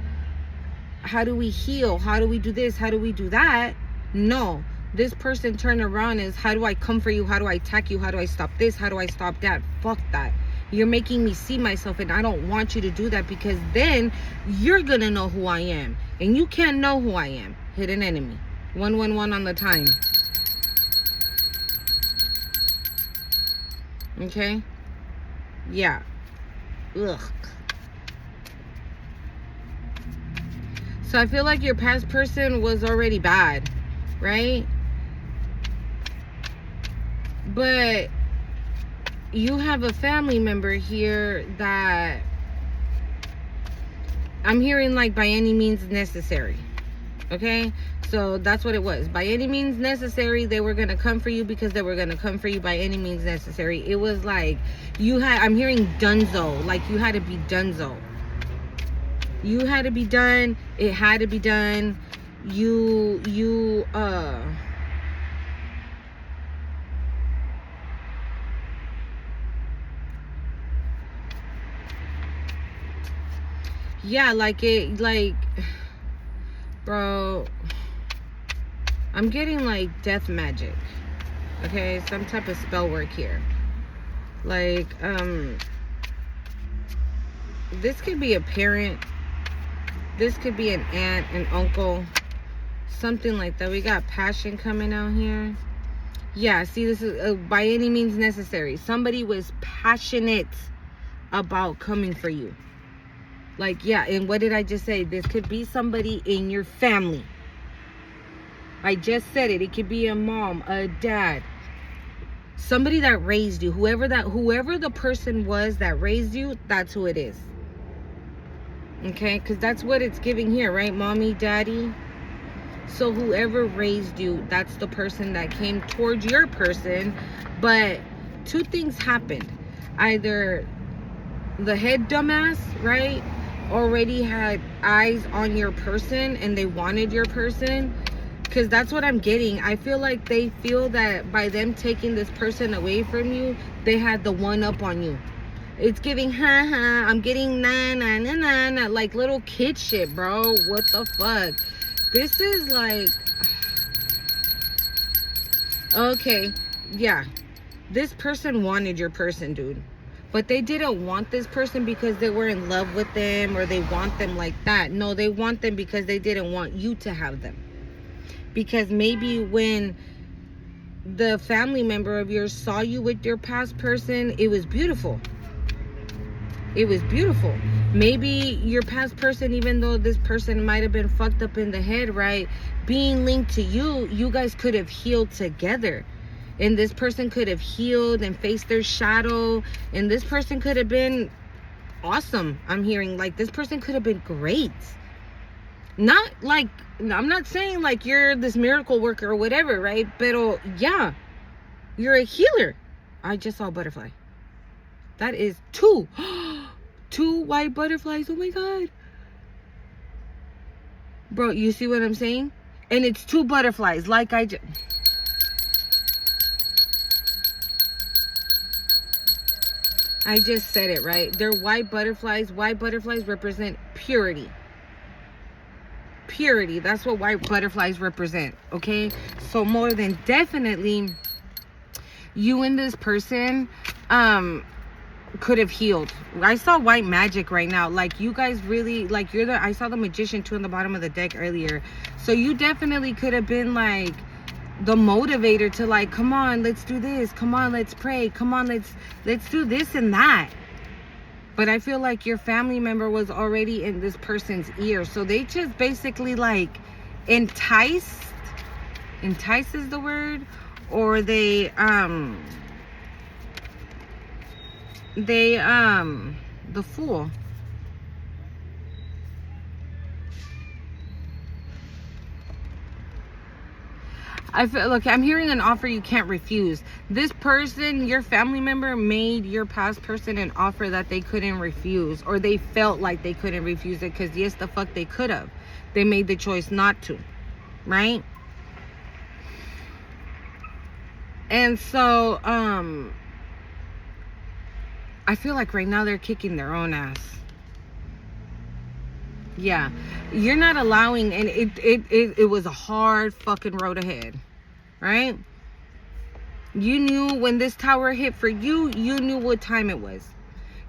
how do we heal? How do we do this? How do we do that? No, this person turned around is, how do I come for you? How do I attack you? How do I stop this? How do I stop that? Fuck that. You're making me see myself, and I don't want you to do that, because then you're gonna know who I am, and you can't know who I am. Hidden enemy. 111 on the time. Okay? Yeah. Ugh. So I feel like your past person was already bad, right? But you have a family member here that I'm hearing like by any means necessary. Okay? So that's what it was. By any means necessary, they were going to come for you because they were going to come for you by any means necessary. It was like I'm hearing dunzo. Like you had to be dunzo. You had to be done. It had to be done. Yeah, bro, I'm getting like death magic. Okay, some type of spell work here. Like, this could be a parent. This could be an aunt, an uncle, something like that. We got passion coming out here. Yeah, see, this is by any means necessary. Somebody was passionate about coming for you. Like, yeah, and what did I just say? This could be somebody in your family. I just said it. It could be a mom, a dad, somebody that raised you. Whoever the person was that raised you, that's who it is. Okay? Because that's what it's giving here, right? Mommy, daddy. So whoever raised you, that's the person that came towards your person. But two things happened. Either the head dumbass, right, already had eyes on your person and they wanted your person, because that's what I'm getting. I feel like they feel that by them taking this person away from you, they had the one up on you. It's giving I'm getting na like little kid shit, bro. What the fuck? This is like, okay, yeah, this person wanted your person, dude. But they didn't want this person because they were in love with them or they want them like that. No, they want them because they didn't want you to have them. Because maybe when the family member of yours saw you with your past person, it was beautiful. It was beautiful. Maybe your past person, even though this person might have been fucked up in the head, right, being linked to you, you guys could have healed together. And this person could have healed and faced their shadow. And this person could have been awesome. I'm hearing like this person could have been great. Not like, I'm not saying like you're this miracle worker or whatever, right? But yeah, you're a healer. I just saw a butterfly. That is two white butterflies. Oh my God. Bro, you see what I'm saying? And it's two butterflies. Like I I just said it, right? They're white butterflies. White butterflies represent purity. Purity. That's what white butterflies represent, okay? So more than definitely, you and this person could have healed. I saw white magic right now. Like, you guys really, like, I saw the magician too in the bottom of the deck earlier. So you definitely could have been like the motivator to, like, come on, let's do this, come on, let's pray, come on, let's do this and that. But I feel like your family member was already in this person's ear, so they just basically like enticed. Entice is the word. Or the fool. I feel, look, I'm hearing an offer you can't refuse. This person, your family member, made your past person an offer that they couldn't refuse, or they felt like they couldn't refuse it, because yes, the fuck they could have. They made the choice not to, right? And so I feel like right now they're kicking their own ass. Yeah, you're not allowing, and it was a hard fucking road ahead, right? You knew when this tower hit for you, you knew what time it was.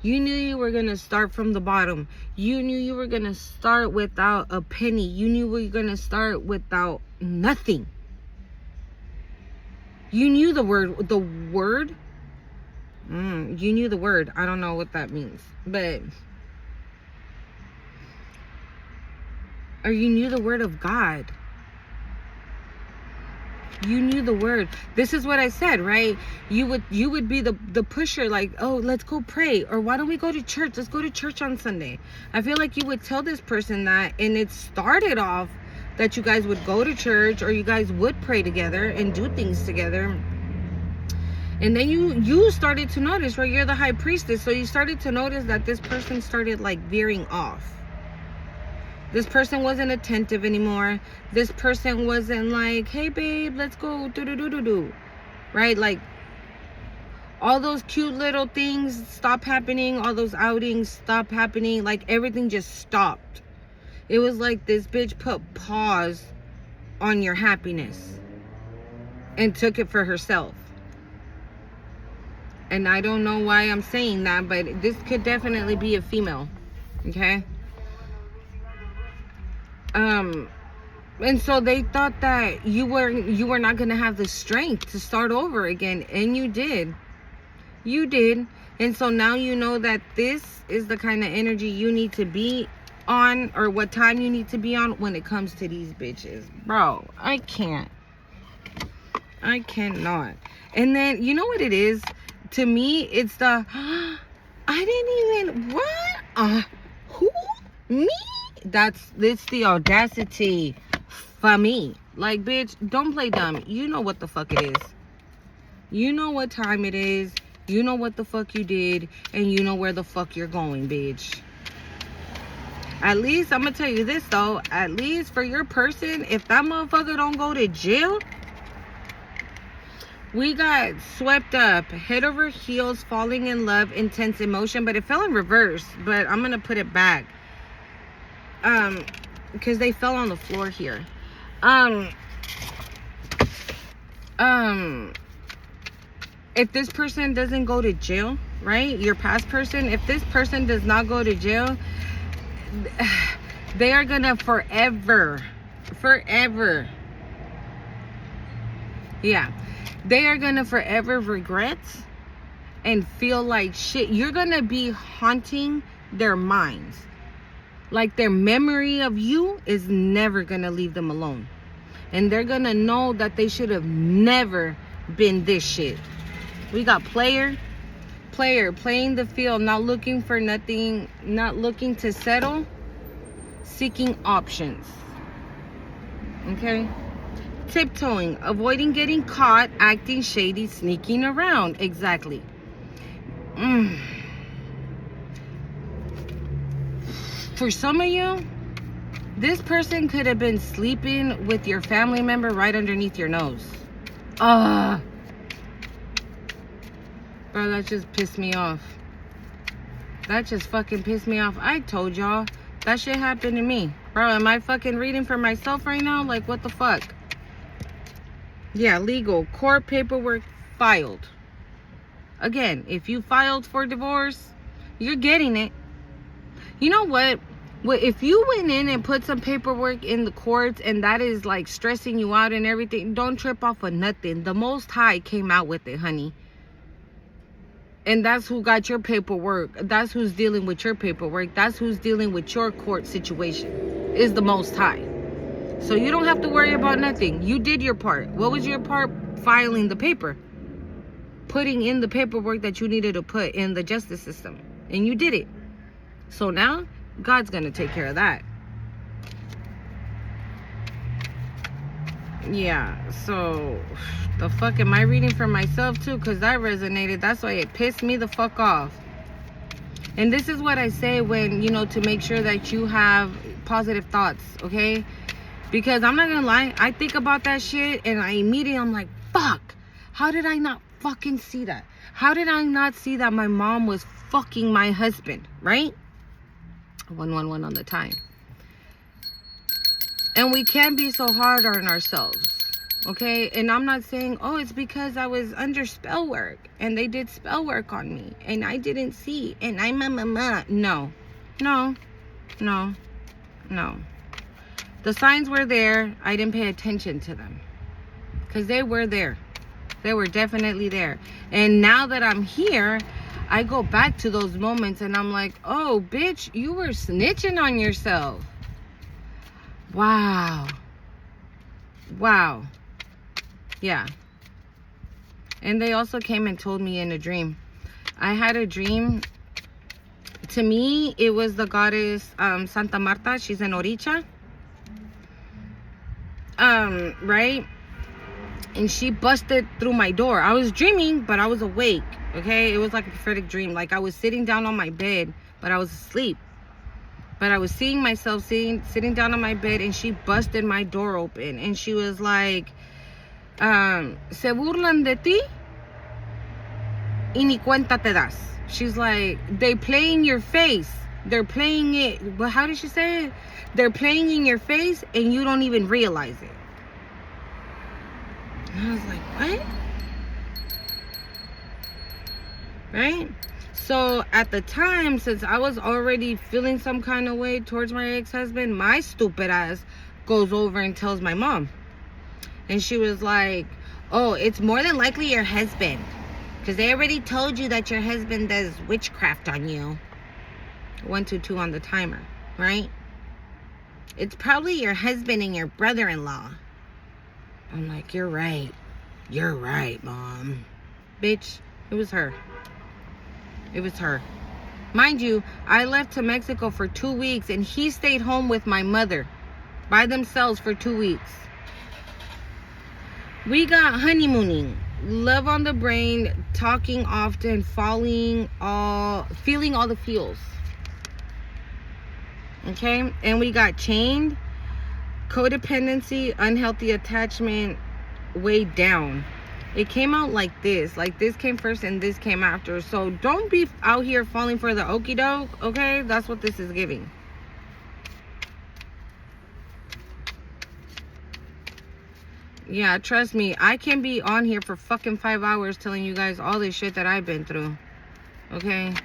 You knew you were gonna start from the bottom. You knew you were gonna start without a penny. You knew you were gonna start without nothing. You knew the word. You knew the word. I don't know what that means, but or you knew the word of God. You knew the word. This is what I said, right? You would be the pusher, like, oh, let's go pray, or why don't we go to church? Let's go to church on Sunday. I feel like you would tell this person that, and it started off that you guys would go to church, or you guys would pray together and do things together. And then you started to notice, right? You're the high priestess, so you started to notice that this person started like veering off. This person wasn't attentive anymore. This person wasn't like, hey babe, let's go do. Right? Like, all those cute little things stop happening. All those outings stop happening. Like, everything just stopped. It was like this bitch put pause on your happiness and took it for herself. And I don't know why I'm saying that, but this could definitely be a female. Okay? And so they thought that you were not gonna have the strength to start over again, and you did. And so now you know that this is the kind of energy you need to be on, or what time you need to be on when it comes to these bitches. Bro, I cannot. And then, you know what it is? To me, it's the I didn't even, what? Who? Me? It's the audacity for me. Like, bitch, don't play dumb. You know what the fuck it is. You know what time it is. You know what the fuck you did. And you know where the fuck you're going, bitch. At least, I'm gonna tell you this, though. At least for your person, if that motherfucker don't go to jail, we got swept up, head over heels, falling in love, intense emotion. But it fell in reverse. But I'm gonna put it back. Because they fell on the floor here. If this person doesn't go to jail, right? Your past person, if this person does not go to jail, they are gonna forever. Yeah. They are gonna forever regret and feel like shit. You're gonna be haunting their minds. Like, their memory of you is never gonna leave them alone. And they're gonna know that they should have never been this shit. We got player playing the field, not looking for nothing, not looking to settle, seeking options. Okay? Tiptoeing, avoiding getting caught, acting shady, sneaking around. Exactly. For some of you, this person could have been sleeping with your family member right underneath your nose. Bro, that just pissed me off. That just fucking pissed me off. I told y'all. That shit happened to me. Bro, am I fucking reading for myself right now? Like, what the fuck? Yeah, legal. Court paperwork filed. Again, if you filed for divorce, you're getting it. You know what? If you went in and put some paperwork in the courts and that is like stressing you out and everything, don't trip off of nothing. The Most High came out with it, honey. And that's who got your paperwork. That's who's dealing with your paperwork. That's who's dealing with your court situation, is the Most High. So you don't have to worry about nothing. You did your part. What was your part? Filing the paper. Putting in the paperwork that you needed to put in the justice system. And you did it. So now, God's going to take care of that. Yeah, so the fuck am I reading for myself too? Because that resonated. That's why it pissed me the fuck off. And this is what I say when, you know, to make sure that you have positive thoughts, okay? Because I'm not gonna lie, I think about that shit and I'm like, fuck, how did I not fucking see that? How did I not see that my mom was fucking my husband, right? 111 on the time. And we can't be so hard on ourselves, okay? And I'm not saying, oh, it's because I was under spell work and they did spell work on me and I didn't see and I'm no. The signs were there. I didn't pay attention to them because they were there. They were definitely there. And now that I'm here, I go back to those moments and I'm like, oh, bitch, you were snitching on yourself. Wow. Yeah. And they also came and told me in a dream. I had a dream. To me, it was the goddess Santa Marta. She's in Oricha. Right? And she busted through my door. I was dreaming, but I was awake. Okay? It was like a prophetic dream. Like I was sitting down on my bed, but I was asleep. But I was seeing myself sitting down on my bed and she busted my door open. And she was like, se burlan de ti y ni cuenta te das. She's like, they play in your face. They're playing it. But how did she say it? They're playing in your face and you don't even realize it. And I was like, what? Right? So at the time, since I was already feeling some kind of way towards my ex-husband, my stupid ass goes over and tells my mom. And she was like, oh, it's more than likely your husband. Because they already told you that your husband does witchcraft on you. 122 on the timer, right? It's probably your husband and your brother-in-law. I'm like, you're right. You're right, Mom. Bitch, it was her. It was her. Mind you, I left to Mexico for 2 weeks and he stayed home with my mother by themselves for 2 weeks. We got honeymooning, love on the brain, talking often, feeling all the feels. Okay? And we got chained, codependency, unhealthy attachment, way down. It came out like this. Like this came first and this came after. So don't be out here falling for the okie doke, okay? That's what this is giving. Yeah, trust me. I can be on here for fucking 5 hours telling you guys all this shit that I've been through. Okay?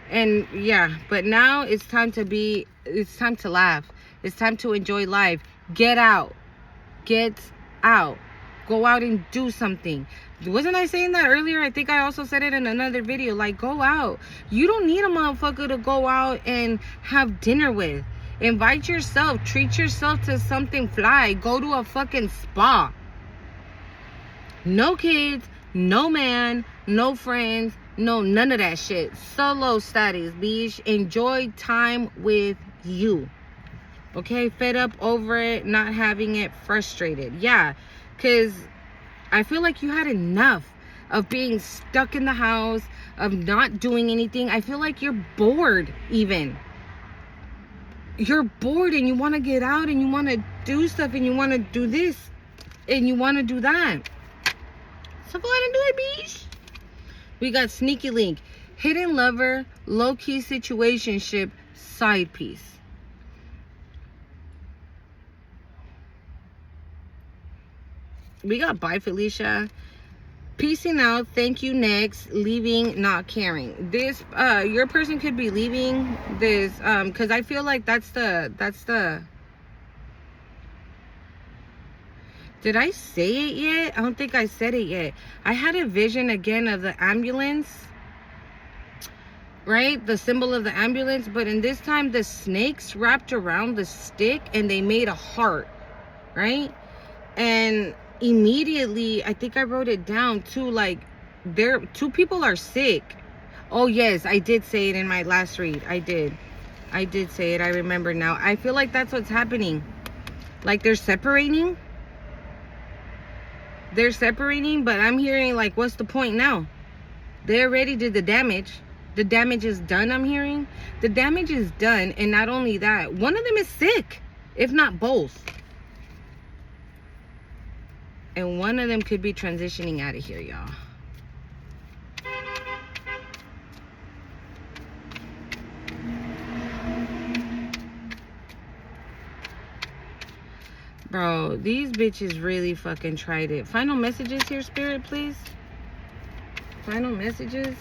And yeah, but now it's time to laugh. It's time to enjoy life. Get out. Get out. Go out and do something. Wasn't I saying that earlier? I think I also said it in another video. Like, go out. You don't need a motherfucker to go out and have dinner with. Invite yourself. Treat yourself to something fly. Go to a fucking spa. No kids. No man. No friends. No, none of that shit. Solo status, bitch. Enjoy time with you. Okay? Fed up over it. Not having it. Frustrated. Yeah. Because I feel like you had enough of being stuck in the house, of not doing anything. I feel like you're bored even. You're bored and you want to get out and you want to do stuff and you want to do this and you want to do that. So go ahead and do it, bitch. We got Sneaky Link. Hidden lover, low-key situationship, side piece. We got bye, Felicia. Peacing out, thank you, next. Leaving, not caring. This, your person could be leaving this, because I feel like that's the... Did I say it yet? I don't think I said it yet. I had a vision again of the ambulance, right? The symbol of the ambulance, but in this time, the snakes wrapped around the stick and they made a heart, right? And immediately, I think I wrote it down too, like, two people are sick. Oh yes, I did say it in my last read. I did say it. I remember now. I feel like that's what's happening. Like they're separating, but I'm hearing like, what's the point now? They already did the damage. The damage is done. I'm hearing the damage is done. And not only that, one of them is sick, if not both. And one of them could be transitioning out of here, y'all. Bro, these bitches really fucking tried it. Final messages here, Spirit, please. Final messages.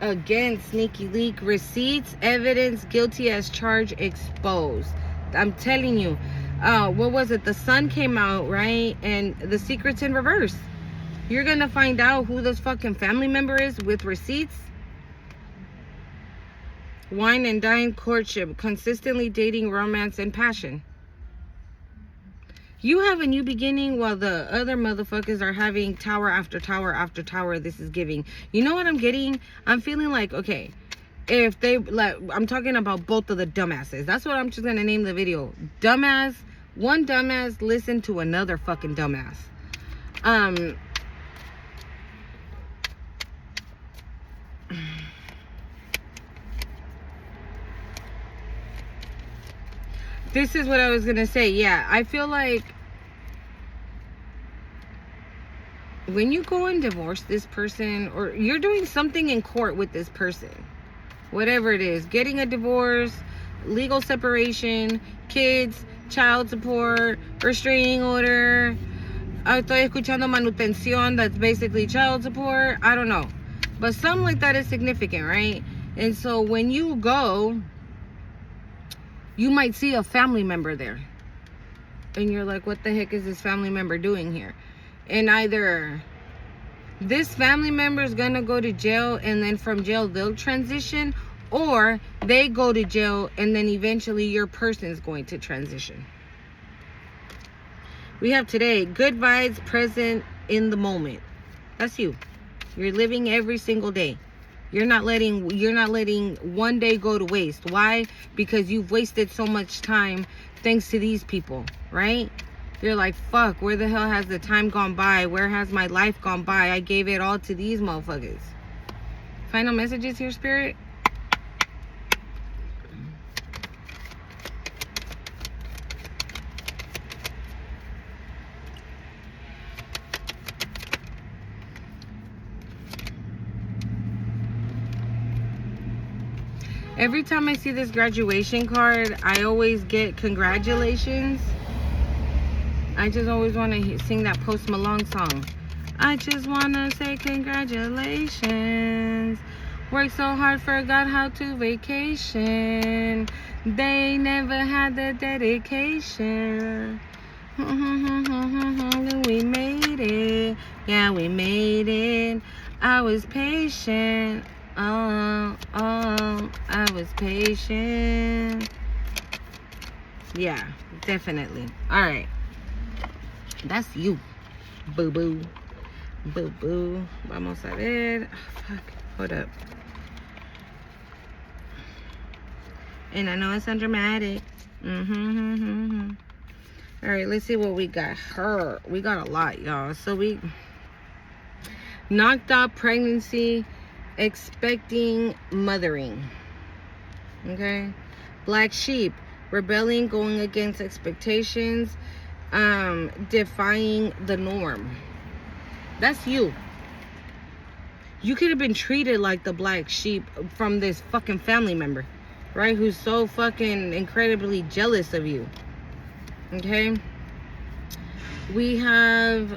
Again, sneaky leak. Receipts, evidence, guilty as charged, exposed. I'm telling you. What was it? The sun came out, right? And the secret's in reverse. You're gonna find out who this fucking family member is with receipts. Wine and dine courtship. Consistently dating, romance, and passion. You have a new beginning while the other motherfuckers are having tower after tower after tower. This is giving. You know what I'm getting? I'm feeling like, okay, if they, like, I'm talking about both of the dumbasses. That's what I'm just gonna name the video. Dumbass. One dumbass listen to another fucking dumbass. This is what I was gonna say. Yeah, I feel like when you go and divorce this person, or you're doing something in court with this person, whatever it is, getting a divorce, legal separation, kids, child support, restraining order, estoy escuchando manutención, that's basically child support, I don't know, but something like that is significant, right? And so when you go, you might see a family member there and you're like, what the heck is this family member doing here? And either this family member is gonna go to jail, and then from jail they'll transition, or they go to jail and then eventually your person is going to transition. We have today, good vibes, present in the moment. That's you. You're living every single day. You're not letting one day go to waste. Why? Because you've wasted so much time thanks to these people, right? You're like, fuck, where the hell has the time gone by? Where has my life gone by? I gave it all to these motherfuckers. Final messages here, Spirit? Every time I see this graduation card, I always get congratulations. I just always want to sing that Post Malone song. I just want to say congratulations. Worked so hard, forgot how to vacation. They never had the dedication. We made it. Yeah, we made it. I was patient. Oh, I was patient. Yeah, definitely. All right. That's you. Boo-boo. Boo-boo. Vamos a ver. Oh, fuck. Hold up. And I know it's undramatic. All right, let's see what we got. We got a lot, y'all. So we knocked out pregnancy, expecting, mothering. Okay. Black sheep, rebelling, going against expectations, defying the norm. That's you. You could have been treated like the black sheep from this fucking family member, right? Who's so fucking incredibly jealous of you. Okay? We have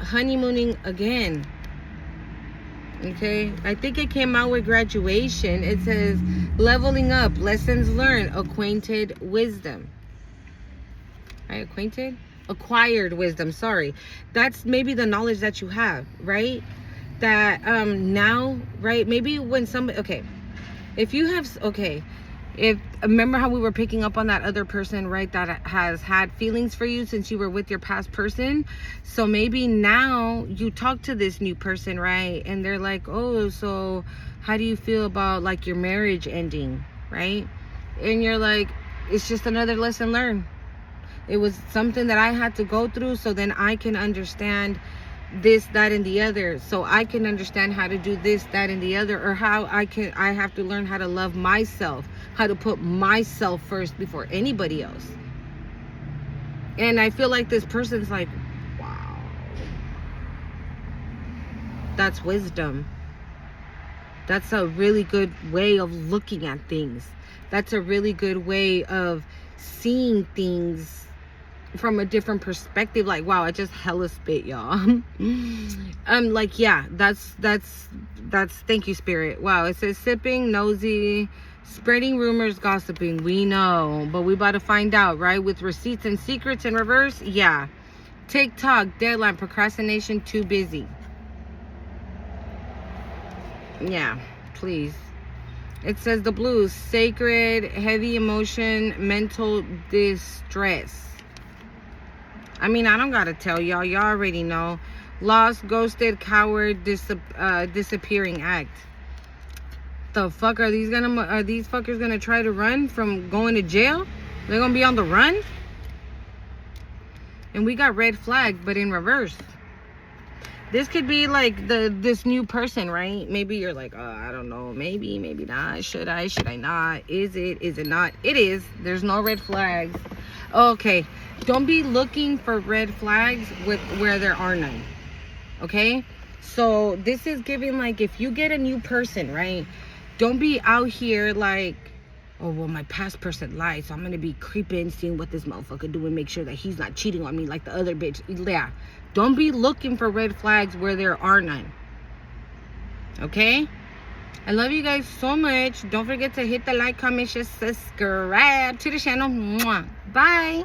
honeymooning again. Okay? I think it came out with graduation. It says leveling up, lessons learned, acquainted wisdom. Right? Acquired wisdom, sorry. That's maybe the knowledge that you have, right? That now, right? Maybe when somebody, okay, if you have, okay, if, remember how we were picking up on that other person, right, that has had feelings for you since you were with your past person. So maybe now you talk to this new person, right, and they're like, oh, so how do you feel about like your marriage ending, right? And you're like, it's just another lesson learned. It was something that I had to go through, so then I can understand this, that, and the other. So I can understand how to do this, that, and the other, or how I have to learn how to love myself, how to put myself first before anybody else. And I feel like this person's like, wow, that's wisdom. That's a really good way of looking at things. That's a really good way of seeing things from a different perspective. Like, wow, I just hella spit, y'all. Like, yeah, that's thank you, spirit. Wow, it says sipping, nosy, spreading rumors, gossiping. We know, but we about to find out, right? With receipts and secrets in reverse. Yeah. TikTok, deadline, procrastination, too busy. Yeah, please. It says the blues, sacred, heavy emotion, mental distress. I mean, I don't gotta tell y'all. Y'all already know. Lost, ghosted, coward, disappearing act. The fuck are these fuckers gonna try to run from going to jail? They're gonna be on the run? And we got red flag, but in reverse. This could be like this new person, right? Maybe you're like, oh, I don't know. Maybe not. Should I not? Is it not? It is. There's no red flags. Okay. Don't be looking for red flags where there are none. Okay? So this is giving, like, if you get a new person, right? Don't be out here like, oh, well, my past person lied, so I'm going to be creeping, seeing what this motherfucker do and make sure that he's not cheating on me like the other bitch. Yeah. Don't be looking for red flags where there are none. Okay? I love you guys so much. Don't forget to hit the like, comment, share, subscribe to the channel. Mwah. Bye.